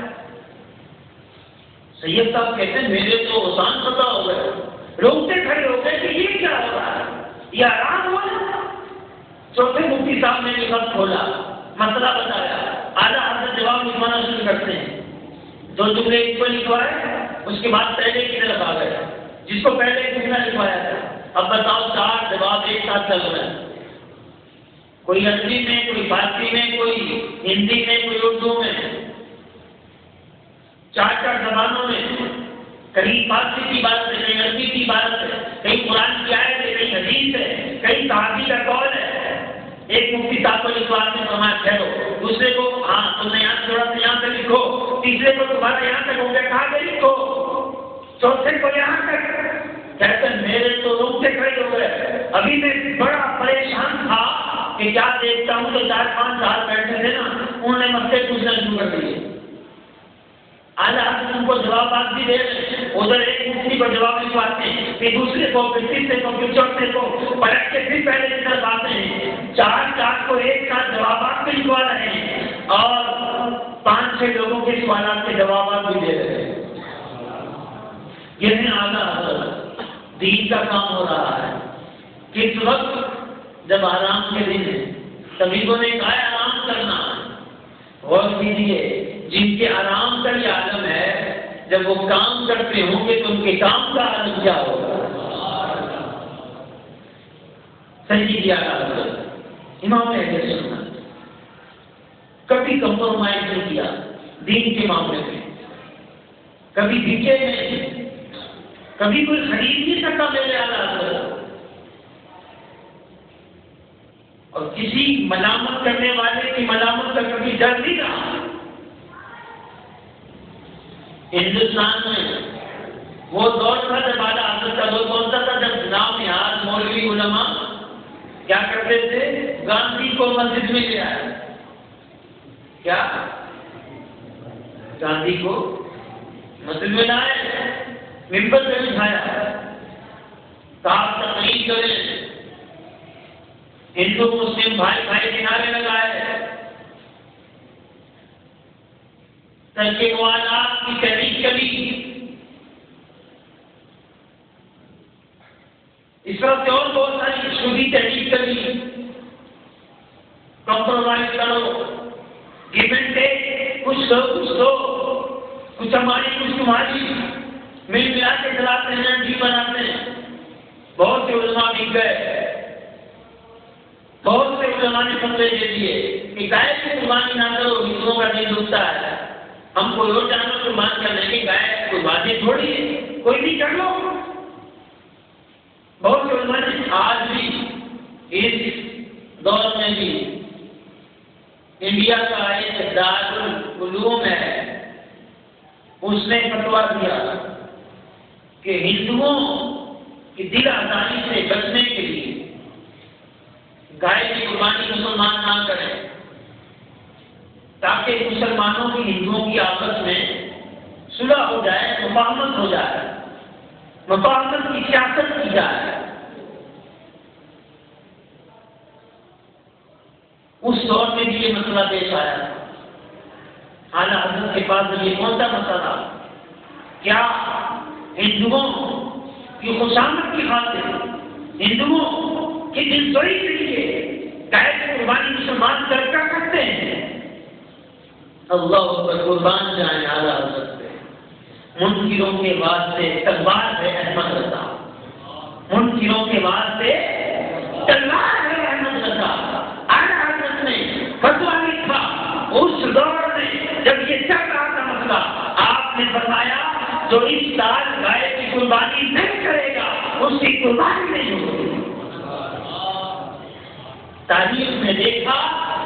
سید صاحب کہتے ہیں میرے تو آسان پتہ ہو گئے، روکتے کھڑے ہو گئے کہ یہ کیا ہو رہا ہے، یہ آرام ہوا۔ چوتھے مفتی صاحب نے بھی خط کھولا، مسئلہ بتایا، اعلیٰ حضرت جواب لکھوانا شروع کرتے ہیں، 2 جملے اس کو لکھوائے، اس کے بعد پہلے کی طرف آ گئے، جس کو پہلے جملہ لکھوایا تھا، اب بتاؤ 4 جواب ایک ساتھ چل رہے ہیں، کوئی عربی میں، کوئی فارسی میں، کوئی ہندی میں، کوئی اردو میں، 4 زبانوں میں، کہیں فارسی کی بات ہے، کہیں عربی کی بات ہے، کہیں قرآن کی آیت ہے، کہیں حدیث ہے، کہیں صحابی کا قول ہے۔ ایک مفتی صاحب کو لکھواتے ہیں، فرمایا ٹھہرو، دوسرے کو ہاں تم نے یہاں چھوڑا تو یہاں سے لکھو، تیسرے کو تمہارا یہاں تک ہو گیا، کہاں سے لکھو، چوتھے کو یہاں تک، کہتے ہیں میرے تو روکتے کھڑے ہو گئے، ابھی میں بڑا پریشان تھا کہ کیا دیکھتا ہوں تو 4-5 سال بیٹھے تھے نا، انہوں نے مجھ سے پوچھنا شروع کر دیے، اعلیٰ حضرت ان کو جوابات بھی دے رہے ہیں، ادھر ایک مفتی کو جواب لکھواتے ہیں، پھر دوسرے کو، پھر تیسرے کو، پھر چوتھے کو، پلٹ کے پھر پہلے کی طرف آتے ہیں، 4 کو ایک ساتھ جوابات بھی لکھوا رہے ہیں اور 5-6 لوگوں کے سوالات کے جوابات بھی دے رہے ہیں۔ یہ ہے اعلیٰ حضرت، دین کا کام ہو رہا ہے۔ کس وقت؟ جب آرام کے دن ہے، طبیبوں نے کہا آرام کرنا، غور کیجیے، جن کے آرام کا یہ عالم ہے، جب وہ کام کرتے ہوں گے تو ان کے کام کا عالم کیا ہوگا؟ صحیح کیا امام اہل سنت کبھی کمپرومائز نہیں کیا دین کے معاملے میں، کبھی بھیکے نہیں، کبھی کوئی خرید نہیں سکتا میرے حالات، اور کسی ملامت کرنے والے کی ملامت کا کبھی ڈر نہیں رہا۔ ہندوستان میں وہ دور تھا جب اعلیٰ حضرت کا دور کون سا تھا، جب جناب نہاد مولوی علماء کیا کرتے تھے، گاندھی کو مسجد میں لے آئے، کیا گاندھی کو مسجد میں لائے، ممبر پہ بٹھایا، آپ تقریر کریں، ہندو مسلم بھائی بھائی کنارے لگائے، ترک موالات کی تحریک کری، اس طرح سے اور بہت ساری سودی تحریک کری، کمپرومائز کرو، گیو اینڈ ٹیک، کچھ دو، کچھ ہماری کچھ تمہاری، مل ملا کے چلاتے ہیں، جی بناتے ہیں۔ بہت سے علماء بھی گئے، بہت سے علماء نے فتوے دے دیے کہ گائے کی قربانی نہ کرو، ہندوؤں کا دل دکھتا ہے، ہم کوئی اور جانور قربان کر لیں گے، گائے کی قربانی تھوڑی ہے، کوئی بھی کر لو۔ بہت سے علماء نے آج بھی اس دور میں بھی انڈیا کا ایک دارالعلوم ہے، اس نے فتویٰ دیا کہ ہندوؤں کی دل آزاری سے بچنے کے لیے گائے کی قربانی مسلمان نہ کریں، تاکہ مسلمانوں کی ہندوؤں کی آپس میں صلح ہو جائے، مفاہمت ہو جائے، مفاہمت کی سیاست کی جائے۔ اس دور میں بھی یہ مسئلہ پیش آیا، اعلیٰ حضرت کے پاس یہ کون سا مسئلہ؟ کیا ہندوؤں کی خوشامد کی خاطر، ہندوؤں کی دلجوئی کے لیے گائے کی قربانی مسلمان کر سکتے ہیں؟ اللہ پر قربان جائیں اعلیٰ حضرت پہ۔ منکروں کے واسطے تلوار ہے احمد رضا، منکروں کے واسطے تلوار ہے احمد رضا۔ اعلیٰ حضرت نے فتویٰ لکھا اس دور میں جب یہ چل رہا تھا مسئلہ، آپ نے فرمایا جو اس سال گائے کی قربانی نہیں کرے گا اس کی قربانی نہیں ہوگی۔ تاریخ میں دیکھا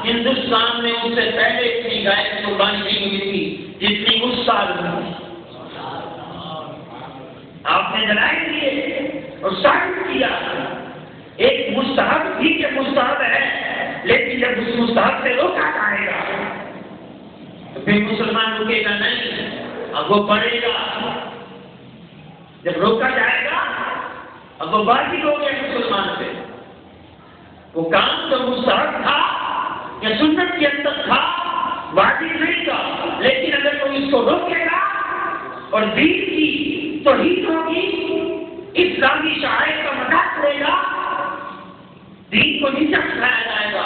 ہندوستان میں اس سے پہلے اتنی گائے کی قربانی نہیں ہوئی تھی جتنی اس سال ہوئی۔ آپ نے دلائل دیے اور ثابت کیا ایک مستحب بھی کہ مستحب ہے، لیکن جب اس مستحب سے روکا جائے گا تو پھر مسلمان رکے گا نہیں، اب وہ پڑے گا۔ جب روکا جائے گا اب وہ واجب ہو گیا مسلمان پہ۔ وہ کام تو مستحب تھا یا سنت کے اندر تھا، واجب نہیں تھا، لیکن اگر کوئی اس کو روکے گا اور دین کی توہین ہوگی، اسلامی شعائر کا مذاق کرے گا، دین کو نیچا دکھایا جائے گا،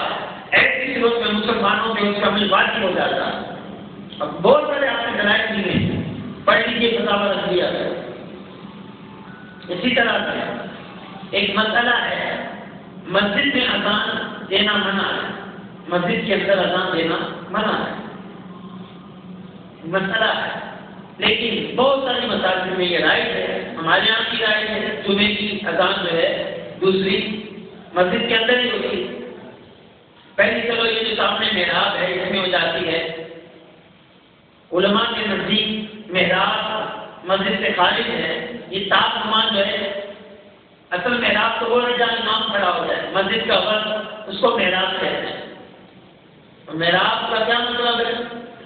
ایسی صورت میں مسلمانوں کے اس کا عمل واجب ہو جاتا ہے۔ اب بہت سارے آپ نے دلائل دیے، پڑھ لیجیے، فتاوی رکھ دیا ہے۔ اسی طرح سے ایک مسئلہ ہے، مسجد میں اذان دینا منع ہے، مسجد کے اندر اذان دینا منع ہے، مسئلہ ہے، لیکن بہت ساری مساجد میں یہ رائٹ ہے، ہمارے یہاں کی رائٹ ہے، جمعے کی اذان جو ہے دوسری مسجد کے اندر ہی ہوتی ہے۔ پہلی چلو یہ جو سامنے محراب ہے اس میں ہو جاتی ہے، علماء کے نزدیک محراب مسجد سے خارج ہے، یہ تاپمان جو ہے، اصل محراب تو وہ ہے جہاں امام کھڑا ہو جائے، مسجد کا وقت اس کو محراب کہتے ہیں۔ محراب کا کیا مطلب ہے؟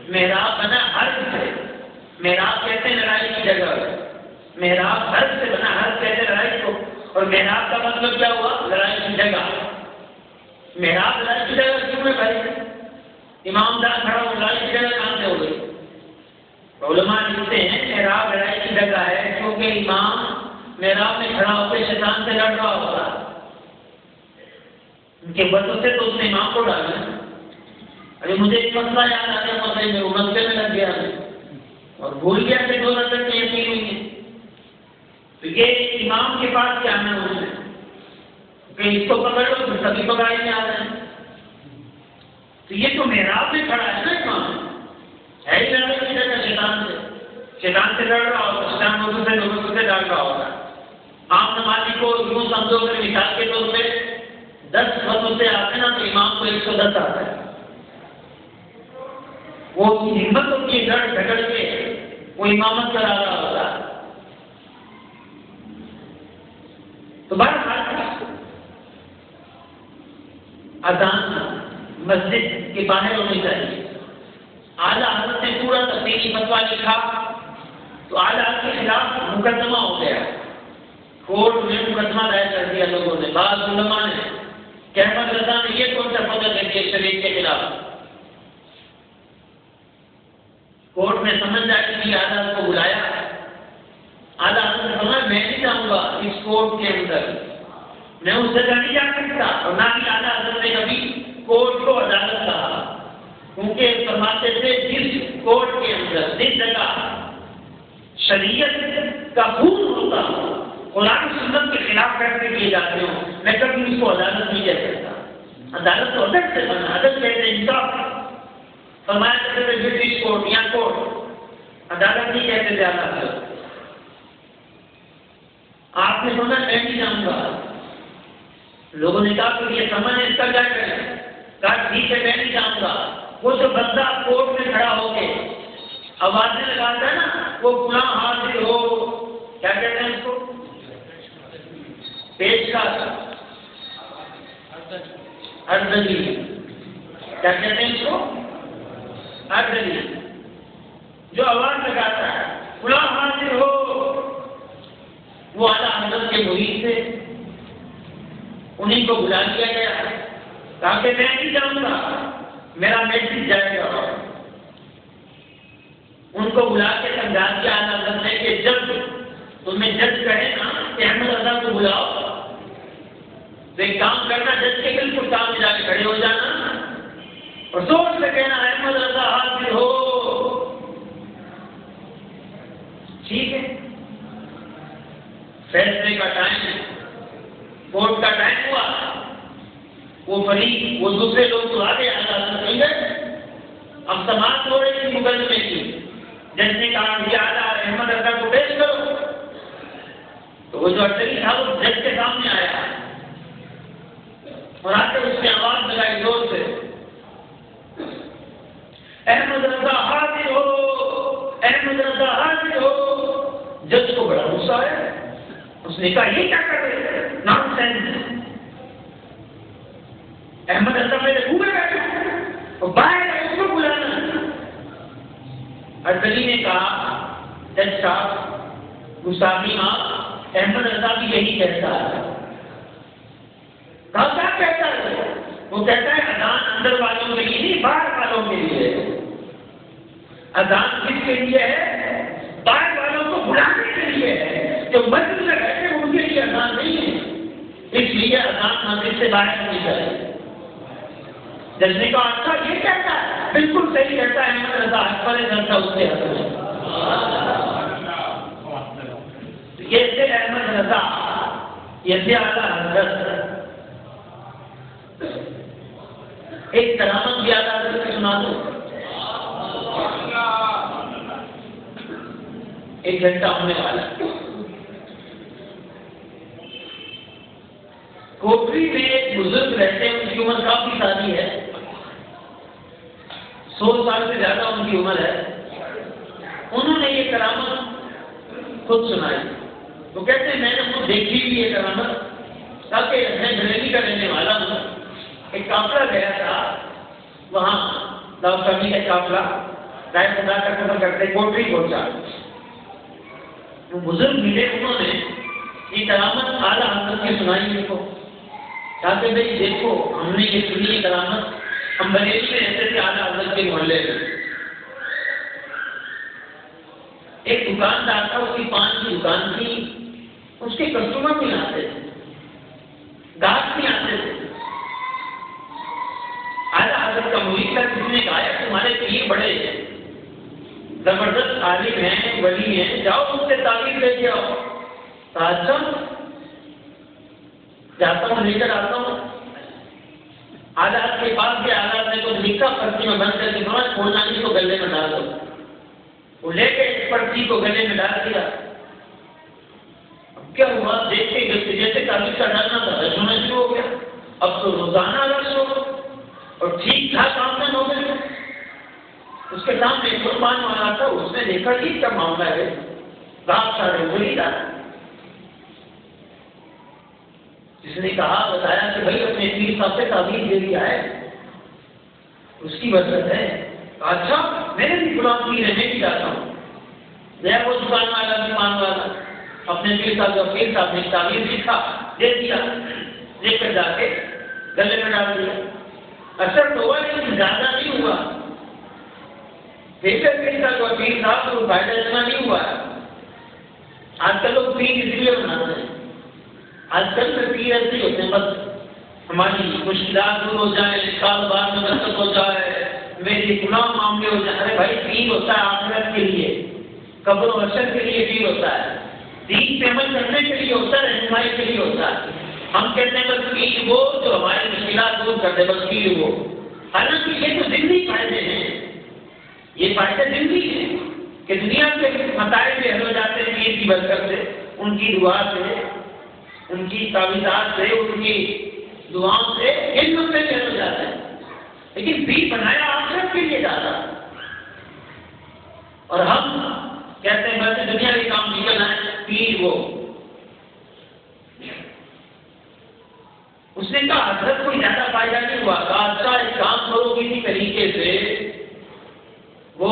محراب بنا حرف سے، محراب کہتے ہیں لڑائی کی جگہ، محراب حرف سے بنا، حرف کہتے ہیں لڑائی کو، اور محراب کا مطلب کیا ہوا؟ لڑائی کی جگہ۔ محراب لڑائی کی جگہ کیوں ہے بھائی؟ امام دار کھڑا ہو، لڑائی کی جگہ کہاں سے ہو گئی؟ علماء لکھتے ہیں محراب لڑائی کی جگہ ہے کیونکہ امام محراب میں کھڑا ہو کے شیطان سے لڑ رہا ہوگا، ان کے وجہ سے تو اس نے امام کو ڈالا۔ ابھی مجھے ایک مسئلہ یاد آ گیا، مسئلے میں وہ مسئلے میں لگ گیا اور بھول گیا کہ 2 رکعتیں یقین ہوئی ہیں، تو یہ امام کے پاس کیا ہے اس نے کہ اس کو پکڑ لو، پھر سبھی پکڑائی میں آ رہے ہیں، تو یہ تو محراب میں کھڑا ہے نا امام، ہے ہی لڑائی کی جگہ شیطان سے لڑ رہا ہوگا، شیطان لوگوں سے ڈال رہا ہوگا۔ عام نمازی کو یوں سمجھو کہ مثال کے طور پہ 10 خطوں سے آتے نا تو امام کو 110 آتا ہے، وہ ہمت ہوتی ہے لڑ جھگڑ کے وہ امامت کرا رہا ہوگا۔ تو بہرحال اذان مسجد کے باہر ہونی چاہیے۔ اعلیٰ حضرت نے پورا تفصیلی فتویٰ لکھا تو اعلیٰ کے خلاف مقدمہ ہو گیا، کورٹ میں مقدمہ دائر کر دیا لوگوں نے، بعض علماء نے کہ احمد رضا نے یہ کون سا فتویٰ دے دیا شریعت کے خلاف۔ کورٹ میں سمجھ آئی کہ اعلیٰ کو بلایا، اعلیٰ نے سمجھا میں نہیں جاؤں گا اس کورٹ کے اندر، میں اس جگہ نہیں جا سکتا، اور نہ ہی اعلیٰ حضرت نے کبھی کورٹ کو عدالت کہا، کیونکہ فرماتے تھے جس کورٹ کے اندر جس جگہ شریعت کا خون ہوتا ہو، قرآن سنت کے خلاف فیصلے کیے جاتے ہوں، میں کبھی اس کو عدالت نہیں کہہ سکتا۔ عدالت تو عدل سے بنا، عدل کہتے ہیں انصاف، فرمایا کرتے تھے برٹش کورٹ یا کورٹ، عدالت نہیں کہتے تھے عدالت۔ آپ نے سنا میں نہیں جاؤں گا، لوگوں نے کہا کہ یہ سمجھ اس کا کیا کریں، کہا ٹھیک ہے میں نہیں جاؤں گا۔ وہ جو بندہ کورٹ میں کھڑا ہو کے آوازیں لگاتا ہے نا، وہ فلاں حاضر ہو، کیا کہتے ہیں اس کو، پیش کا اردلی، کیا کہتے ہیں اس کو، اردلی، جو آواز لگاتا ہے فلاں حاضر ہو، وہ اعلیٰ حضرت کے مرید تھے، انہیں کو بلا لیا گیا، کہا کہ میں نہیں جاؤں گا، میرا میسج جائے گا۔ ان کو بلا کے سمجھا دیا اعلیٰ حضرت نے کہ جب تمہیں جج کہے نا کہ احمد رضا کو بلاؤ تو ایک کام کرنا، جج کے بالکل سامنے جا کے کھڑے ہو جانا اور زور سے کہنا احمد رضا حاضر ہو، ٹھیک ہے۔ فیصلے کا ٹائم، کورٹ کا ٹائم ہوا، وہ فریق، وہ دوسرے لوگ تو آگے عدالت میں گئے، اب سماعت ہو رہی تھی مقدمے کی، جج نے کہا کہ اعلیٰ احمد رضا کو پیش کرو، تو وہ جو اٹلی تھا وہ جج کے سامنے آیا اور آ کر اس نے آواز لگائی زور سے، احمد رضا حاضر ہو، احمد رضا حاضر ہو۔ جج کو بڑا غصہ آیا، اس نے کہا یہ کیا کر رہے ہیں، نان سینس، احمد رضا میرے منہ میں بیٹھے اور باہر اس کو بلانا۔ اردلی نے کہا جج صاحب گستاخی معاف، احمد رضا بھی یہی کہتا ہے۔ کہا کیا کہتا ہے؟ وہ کہتا ہے اذان اندر والوں کے لیے نہیں، باہر والوں کے لیے۔ اذان کس کے لیے ہے؟ باہر والوں کو بلانے کے لیے ہے، جو مسجد میں بیٹھے ان کے لیے اذان نہیں ہے، اس لیے اذان مسجد سے باہر نہیں کرے۔ جج نے کہا اچھا یہ کہتا ہے، بالکل صحیح کہتا ہے احمد رضا، اکبر جنتا اس کے حق میں۔ یہ تھے احمد رضا، یہ تھے اعلیٰ حضرت۔ ایک کرامت بھی اعلیٰ حضرت کی سنا دو، ایک گھنٹہ ہونے والا۔ کوٹری میں ایک بزرگ رہتے ہیں، ان کی عمر کافی ساری ہے، 100 سال سے زیادہ ان کی عمر ہے۔ انہوں نے یہ کرامت خود سنائی، تو کہتے ہیں میں نے خود دیکھی بھی یہ کرامت، تاکہ میں بریلی کا رہنے والا ہوں۔ ایک قافلہ گیا تھا وہاں، داؤدی کا قافلہ رائے خدا کا سفر کرتے کوٹری پہنچا، وہ بزرگ ملے، انہوں نے یہ کرامت اعلیٰ حضرت کی سنائی ان کو، کہتے بھائی دیکھو ہم نے یہ سنی یہ کرامت، ہم بریلی میں رہتے تھے اعلیٰ حضرت کے محلے میں۔ ایک دکاندار تھا، اس کی پان کی دکان تھی، اس کے کسٹمر نہیں آتے تھے، گاہک نہیں آتے تھے۔ اعلیٰ حضرت کا مرید تھا، کسی نے کہا تمہارے پیر بڑے ہیں، زبردست عالم ہیں، ولی ہیں، جاؤ ان سے تعلیم لے کے آؤ۔ اچھا جاتا ہوں، لے کر آتا ہوں۔ اعلیٰ کے پاس بھی اعلیٰ نے کچھ لکھا، پرچی میں بند کر کے کھولنا نہیں تو گلے میں ڈال دو۔ وہ لے کے اس پرچی کو گلے میں ڈال دیا۔ اب کیا ہوا، دیکھ کے جیسے تعلیم کا ڈالنا تھا رش ہونا شروع ہو گیا، اب تو روزانہ رش ہو اور ٹھیک ٹھاک آمدن ہو گئی۔ اس کے سامنے ایک قربان والا تھا، اس نے دیکھا کہ کیا معاملہ ہے، رات سارے وہی تھا۔ اس نے کہا، بتایا کہ بھائی اپنے پیر صاحب سے تعبیر دے دیا ہے، اس کی وجہ ہے۔ اچھا میرے بھی غلام پیر ہے، میں بھی جاتا ہوں۔ گیا وہ دکان والا دکان والا اپنے پیر صاحب نے تعویذ لکھا دے دیا، لے کر جا کے گلے میں ڈال دیا، اثر تو ہوا لیکن زیادہ نہیں ہوا، پیر صاحب کو فائدہ اتنا نہیں ہوا۔ آج کل لوگ پیر اس لیے بناتے ہیں، آج کل میں پیر ایسے ہی ہوتے ہیں، بس ہماری مشکلات دور ہو جائیں، کاروبار میں برکت ہو جائے، میری گناہ معاملے ہو جائے۔ ارے بھائی پیر ہوتا ہے آخرت کے لیے، قبر و حشر کے لیے پیر ہوتا ہے، دین پہ عمل کرنے کے لیے ہوتا ہے، رہنمائی کے لیے ہوتا ہے۔ ہم کہتے ہیں بس پیر وہ جو ہماری مشکلات دور کر دے، بس پیر وہ، حالانکہ یہ تو ضمنی فائدے ہیں، یہ فائدے ضمنی ہیں کہ دنیا کے مسائل میں حل ہو جاتے ہیں پیر کی برکت سے، ان کی دعا سے، ان کی تعویذات سے، ان کی دعاؤں سے، ان مسئلے میں حل ہو جاتے ہیں۔ لیکن پیر بنایا آخرت کے لیے جاتا، اور ہم کہتے ہیں بس دنیا کے کام نکل آئے، پیر وہ۔ اس نے کہا حضرت کوئی زیادہ فائدہ نہیں ہوا، کہا اچھا ایک کام کرو کسی طریقے سے وہ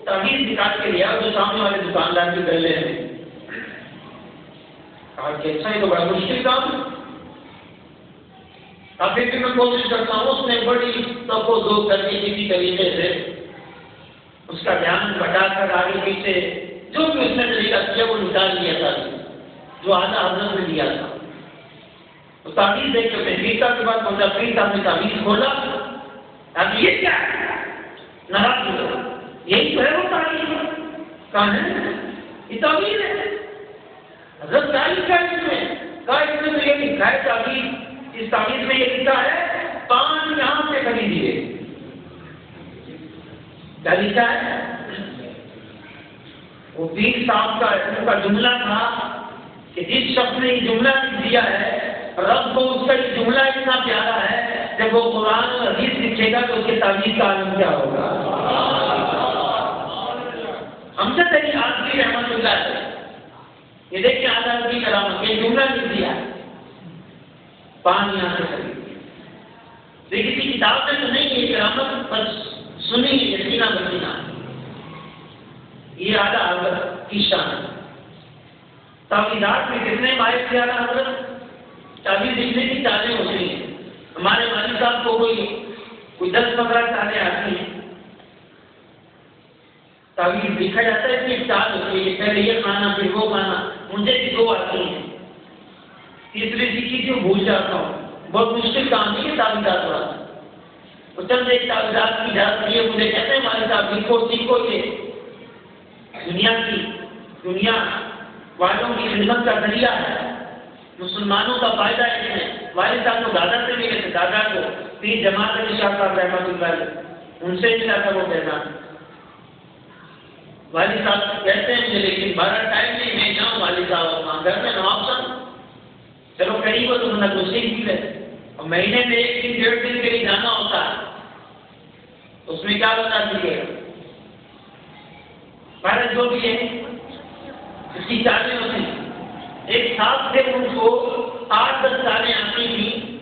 تعویذ نکال کے لیا جو سامنے والے دکاندار کے گلے میں، کہا کہ اچھا یہ تو بڑا مشکل کام ہے، ابھی بھی میں کوشش کرتا ہوں۔ اس نے بڑی تف و ذوق کر کے کسی طریقے سے اس کا دھیان بٹا کر آگے پیچھے جو بھی اس نے طریقہ کیا وہ نکال لیا تھا جو آدھا حضرت نے دیا تھا۔ تو تعویذ دیکھ کے پیر صاحب کے پاس پہنچا، پیر صاحب نے تعویذ کھولا، اب یہ کیا ہے؟ ناراض ہوا، یہی تو ہے وہ تعویذ، کہاں ہے یہ تعویذ ہے؟ حضرت کیا لکھا ہے اس میں؟ کہا اس میں تو یہ لکھا ہے تعویذ، اس تعویذ میں یہ لکھا ہے پان یہاں سے خریدیے۔ کیا لکھا ہے؟ وہ پیر صاحب کا جملہ تھا کہ جس شخص نے یہ جملہ لکھ دیا ہے رب کو اس کا یہ جملہ اتنا پیارا ہے، جب وہ قرآن اور حدیث لکھے گا تو اس کے تعویذ کا عالم کیا ہوگا۔ ہم سے تیری آدمی رحمت اللہ ہے، یہ دیکھیں آزاد کی کرامت، یہ جملہ لکھ دیا ہے پان یہاں سے خرید۔ یہ کسی کتاب میں تو نہیں ہے کرامت، بس سنی یقینا بکینا، یہ اعلیٰ حضرت کی شان ہے۔ تعویذات میں کتنے ماہر تھے اعلیٰ حضرت؟ تعویذ لکھنے کی چالیں ہوتی ہیں، ہمارے والد صاحب کو کوئی 10-15 چالیں آتی ہیں، تعویذ لکھا جاتا ہے، اس کی چال ہوتی ہے، پہلے یہ کھانا پھر وہ کھانا، مجھے بھی 2 آتی ہیں، تیسری سیکھی تھی بھول جاتا ہوں، بہت مشکل کام نہیں ہے تعویذات والا۔ وہ چند ایک تعویذات کی اجازت ہے، مجھے کہتے ہیں والد صاحب لکھو سیکھو، یہ دنیا والوں کی خدمت کا ذریعہ ہے، مسلمانوں کا فائدہ ہے۔ والد صاحب کو دادا سے ملے تھے، دادا کو پیر جماعت علی شاہ صاحب رحمۃ اللہ علیہ، ان سے ملا تھا وہ کہنا۔ والد صاحب کہتے ہیں مجھے لیکن 12 ٹائم نہیں میں جاؤں، والد صاحب گھر میں نواب صاحب چلو قریب ہو تو بندہ کچھ سیکھ بھی لے، اور مہینے میں 1 دن 1.5 دن کے لیے جانا ہوتا ہے، اس میں کیا بتا دیجیے گا، بھارت جو بھی ہے اس کی چالیں ہوتی ہیں۔ ایک ساتھ سے ان کو 8-10 سالیں آتی تھیں،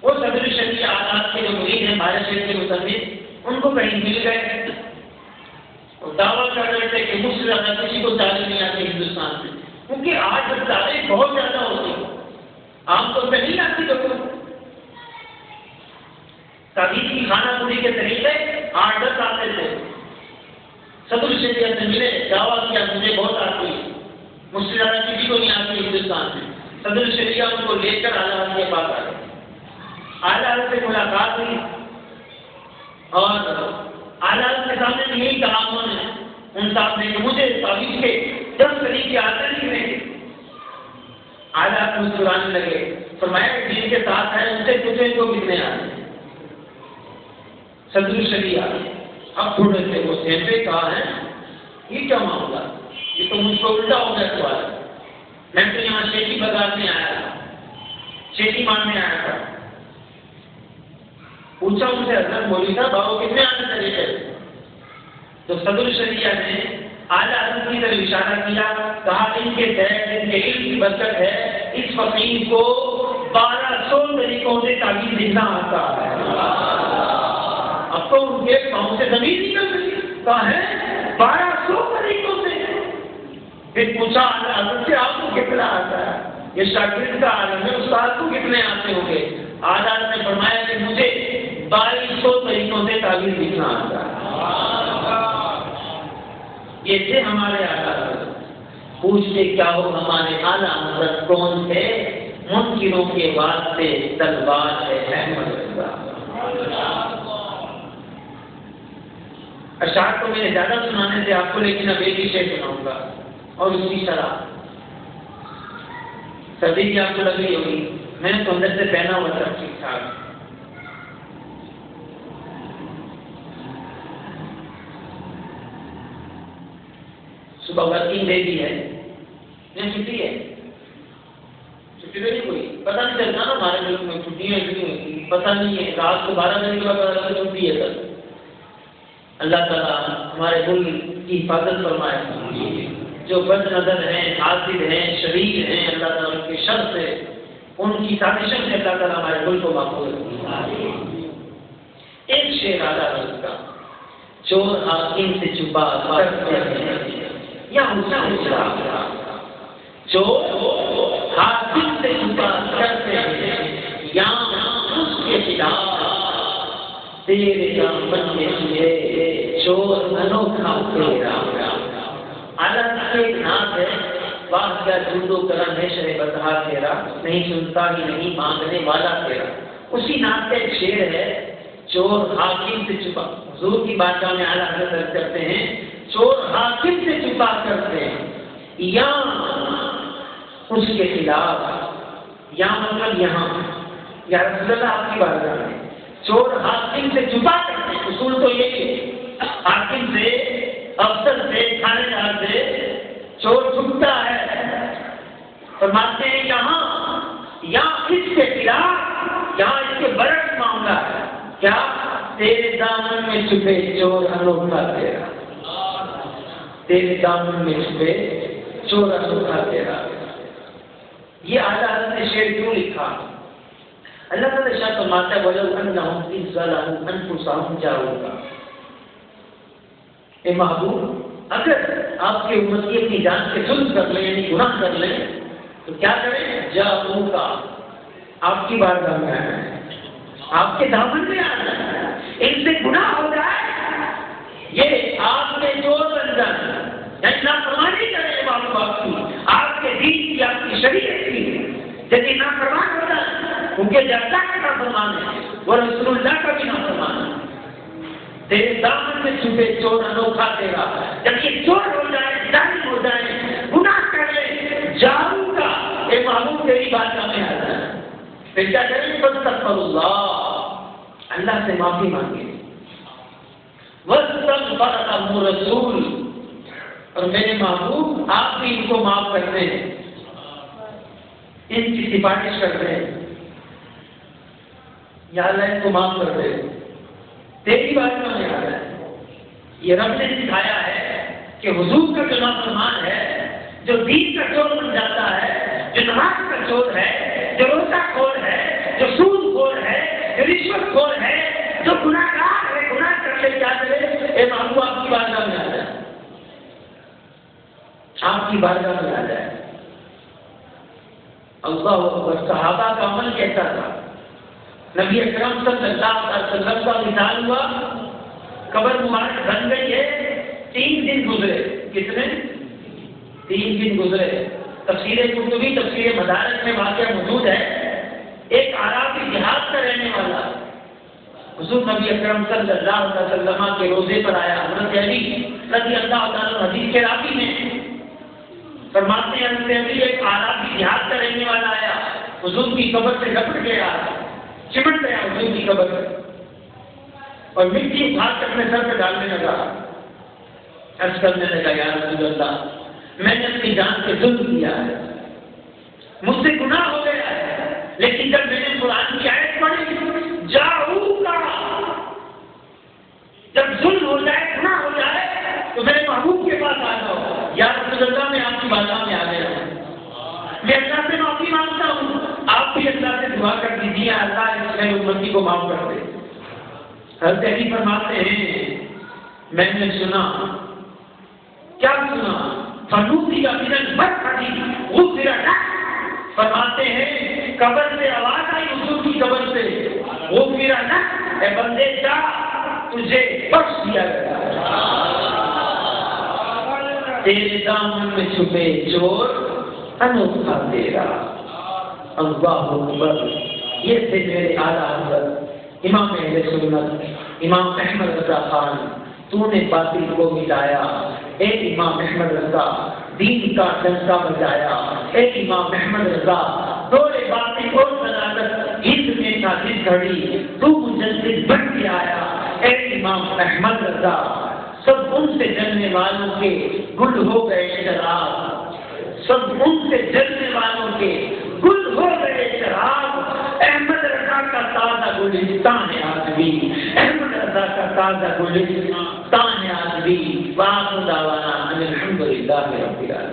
وہ صدر شریعہ آزاد کے جو مرید ہیں بھارت شریف کے مصنف، ان کو کہیں مل گئے اور دعویٰ کر رہے تھے کہ مجھ سے زیادہ کسی کو چالیں نہیں آتی ہندوستان میں، کیونکہ 8-10 سالیں بہت زیادہ ہوتی ہیں، عام طور پہ نہیں آتی تو تعویذ کی خانہ پوری کے طریقے 8-10 آتے تھے۔ صدر شریعت سے ملے، دعویٰ کیا مجھے بہت آتی ہے، مجھ سے زیادہ کسی کو نہیں آتی ہندوستان میں۔ صدر شریعہ ان کو لے کر اعلیٰ حضرت کے پاس آ گئے، اعلیٰ حضرت سے ملاقات ہوئی اور اعلیٰ حضرت کے سامنے بھی یہی کہا انہوں نے، ان صاحب نے کہ مجھے تعویذ کے 10 طریقے آتے نہیں رہے۔ اعلیٰ حضرت مسکرانے لگے، فرمایا کہ جن کے ساتھ ہیں ان سے پوچھیں ان کو کتنے آتے ہیں۔ صدر شریعہ اب تھوڑے سے وہ سہمے کہا ہے یہ کیا معاملہ، یہ تو مجھ کو الٹا ہو گیا سوال، میں تو یہاں شیخی بگانے آیا تھا، شیخی ماننے آیا تھا۔ پوچھا ان سے حضرت مولوی صاحب بابو کتنے آنے طریقے، تو صدر شریعہ نے اعلیٰ حضرت کی طرف اشارہ کیا، کہا ان کے تحت ان کے علم کی برکت ہے، اس فقیر کو 1200 طریقوں سے تعویذ لکھنا آتا ہے۔ اب تو ان کے پاؤں سے زمین نکل گئی، کہا ہے 1200 طریقوں سے پھر پوچھا حضرت سے آپ کو کتنا آتا ہے؟ یہ شاگرد کا عالم ہے، استاد کو کتنے آتے ہوں گے؟ آدھا نے فرمایا کہ مجھے 2200 طریقوں سے تعبیر لکھنا آتا ہے۔ یہ تھے ہمارے آدھا۔ پوچھتے کیا ہو ہمارے اعلیٰ حضرت کون تھے؟ منکروں کے واسطے تلوار ہے احمد رضا۔ اشعار کو میں نے زیادہ سنانے تھے آپ کو، لیکن اب ایک ہی شعر سناؤں گا اور اس کی شرح سردی کی آپ کو لگ رہی ہوگی، میں نے تو اندر سے پہنا ہوا تھا ٹھیک ٹھاک۔ صبح ورکنگ ڈے بھی ہے، چھٹی ہے، چھٹی تو نہیں کوئی پتہ نہیں چلتا نا ہمارے ملک میں چھٹیاں اتنی پتہ نہیں ہے، رات کو 12 بجے کے بعد پتہ چلتا چھٹی ہے سر۔ اللہ تعالیٰ ہمارے ملک کی حفاظت فرمائے، جو بد نظر ہیں، حاسد ہیں، شریر ہیں، اللہ تعالیٰ ان کے شر سے، ان کی سازشوں سے اللہ تعالیٰ ہمارے ملک کو محفوظ رکھے۔ ایک شعر آدھا رس کا، چور حاکم سے چھپا کرتے ہیں یا چور حاکم سے چھپا کرتے ہیں یا اس کے خلاف تیرے دامن میں چھپے چور انوکھا تیرا۔ عالم سے ناز ہے واہ کیا جود و کرم ہے شرح بتہا تیرا، نہیں سنتا ہی نہیں مانگنے والا تیرا۔ اسی ناز کا ایک شعر ہے، چور حاکم سے چھپا، حضور کی بارگاہ میں اعلیٰ حضرت کرتے ہیں چور حاکم سے چھپا کرتے ہیں یا اس کے خلاف، یا مطلب یہاں یا رسول اللہ آپ کی بارگاہ میں چور حاکم سے چھپا کرتے ہیں۔ اصول تو یہی ہے، حاکم سے، افسر سے، تھانے دار سے چور چھپتا ہے، فرماتے ہیں یہاں یا اس کے خلاف، یہاں اس کے برعکس معاملہ ہے، کیا تیرے دامن میں چھپے چور انوکھا تیرا، تیرے دامن میں چھپے چور انوکھا تیرا۔ یہ اعلیٰ حضرت نے شعر کیوں لکھا؟ اللہ تعالیٰ شاہ فرماتا ہے وَلَوْ أَنَّهُمْ إِذْ ظَلَمُوا أَنفُسَهُمْ جَاءُوكَ، اے محبوب اگر آپ کی امتی اپنی جان سے ظلم کر لیں یعنی گناہ کر لیں تو کیا کریں؟ جاءوكَ، آپ کی بارگاہ میں آئیں، آپ کے دامن میں آنا، ان سے گناہ ہو جائے، یہ آپ کے چور بن جائیں، یعنی نافرمانی کریں ماں باپ کی، آپ کے دین کی، آپ کی شریعت کی، یعنی نافرمان ہو جائے، کیونکہ جو اللہ کا نافرمان ہے وہ رسول اللہ کا بھی نافرمان ہے۔ تیرے دامن میں چھپے چور انوکھا تیرا، جب یہ چور ہو جائے، ظالم ہو جائے، گناہ کر لے، جاؤں گا اے محبوب تیری بارگاہ میں آ جائے، پھر کیا کریں؟ فاستغفر اللہ، اللہ سے معافی مانگے، واستغفر لهم رسول، اور میرے محبوب آپ بھی ان کو معاف کرتے ہیں، ان کی سفارش کرتے ہیں، یا اللہ ان کو معاف کر دے، تیری بات میں آ رہا ہے۔ یہ رب نے سکھایا ہے کہ حضور کا جو نافرمان ہے، جو دین کا چور بن جاتا ہے، جو نماز کا چور ہے، جو روزہ خور ہے، جو سود خور ہے، جو رشوت خور ہے، جو گناہ گار ہے، گناہ کر لے، کیا کرے؟ اے محبوب آپ کی بارگاہ میں آ جائے، آپ کی بارگاہ میں آ جائے۔ اللہ اکبر، صحابہ کا عمل کیسا تھا؟ نبی اکرم صلی اللہ علیہ وسلم کا مثال ہوا، قبر مبارک بن گئی ہے، 3 دن گزرے، کتنے؟ 3 دن گزرے۔ تفسیر قرطبی، تفسیر مدارک میں واقعہ موجود ہے، ایک عربی دیہات کا رہنے والا حضور نبی اکرم صلی اللہ علیہ وسلم کے روزے پر آیا، حضرت علی رضی اللہ تعالیٰ حدیث کے راوی میں فرماتے ہیں حضرت علی ایک عربی دیہات کا رہنے والا آیا، حضور کی قبر سے لپٹ گیا، چمٹ گیا حضور کی قبر سے، اور مٹی اٹھا کر اپنے سر پہ ڈالنے لگا، عرض کرنے لگا یا رسول اللہ میں نے اپنی جان سے ظلم کیا ہے، مجھ سے گناہ ہو گیا ہے، لیکن جب میں نے قرآن کی آیت پڑھی جاؤں گا، جب ظلم ہو جائے، گناہ ہو جائے تو میرے محبوب کے پاس آ جاؤ، یا رسول اللہ میں آپ کی بارگاہ میں آ گیا ہوں، میں اللہ سے معافی مانگتا ہوں، آپ بھی اللہ سے دعا کر دیجیے اللہ اس میں امتی کو معاف کر دے۔ حضرت علی فرماتے ہیں میں نے سنا، کیا سنا؟ فنودی من المرقد غفر لہ، فرماتے ہیں قبر سے آواز آئی حضور کی قبر سے، غفر لہ، اے بندے جا تجھے بخش دیا گیا، تیرے دامن میں چھپے چور انوکھا تیرا۔ اللہ اکبر۔ یہ تھے میرے اعلیٰ حضرت امام اہل سنت امام احمد رضا خان۔ تو نے باطل کو مٹایا، اے امام احمد رضا دین کا ڈنکا بجایا، اے امام احمد رضا دورے باطل اور صداقت ہند میں نازل گھڑی، تو مجدد بن کے آیا، اے امام احمد رضا سب ان سے جلنے والوں کے گل ہو گئے شراب، سب ان سے جلنے والوں کے گل ہو گئے شراب، احمد رضا کا تازہ گلستان ہے آج بھی، احمد رضا کا تازہ گلستان ہے آج بھی۔ وآخر دعوانا ان الحمد للہ رب العالمین۔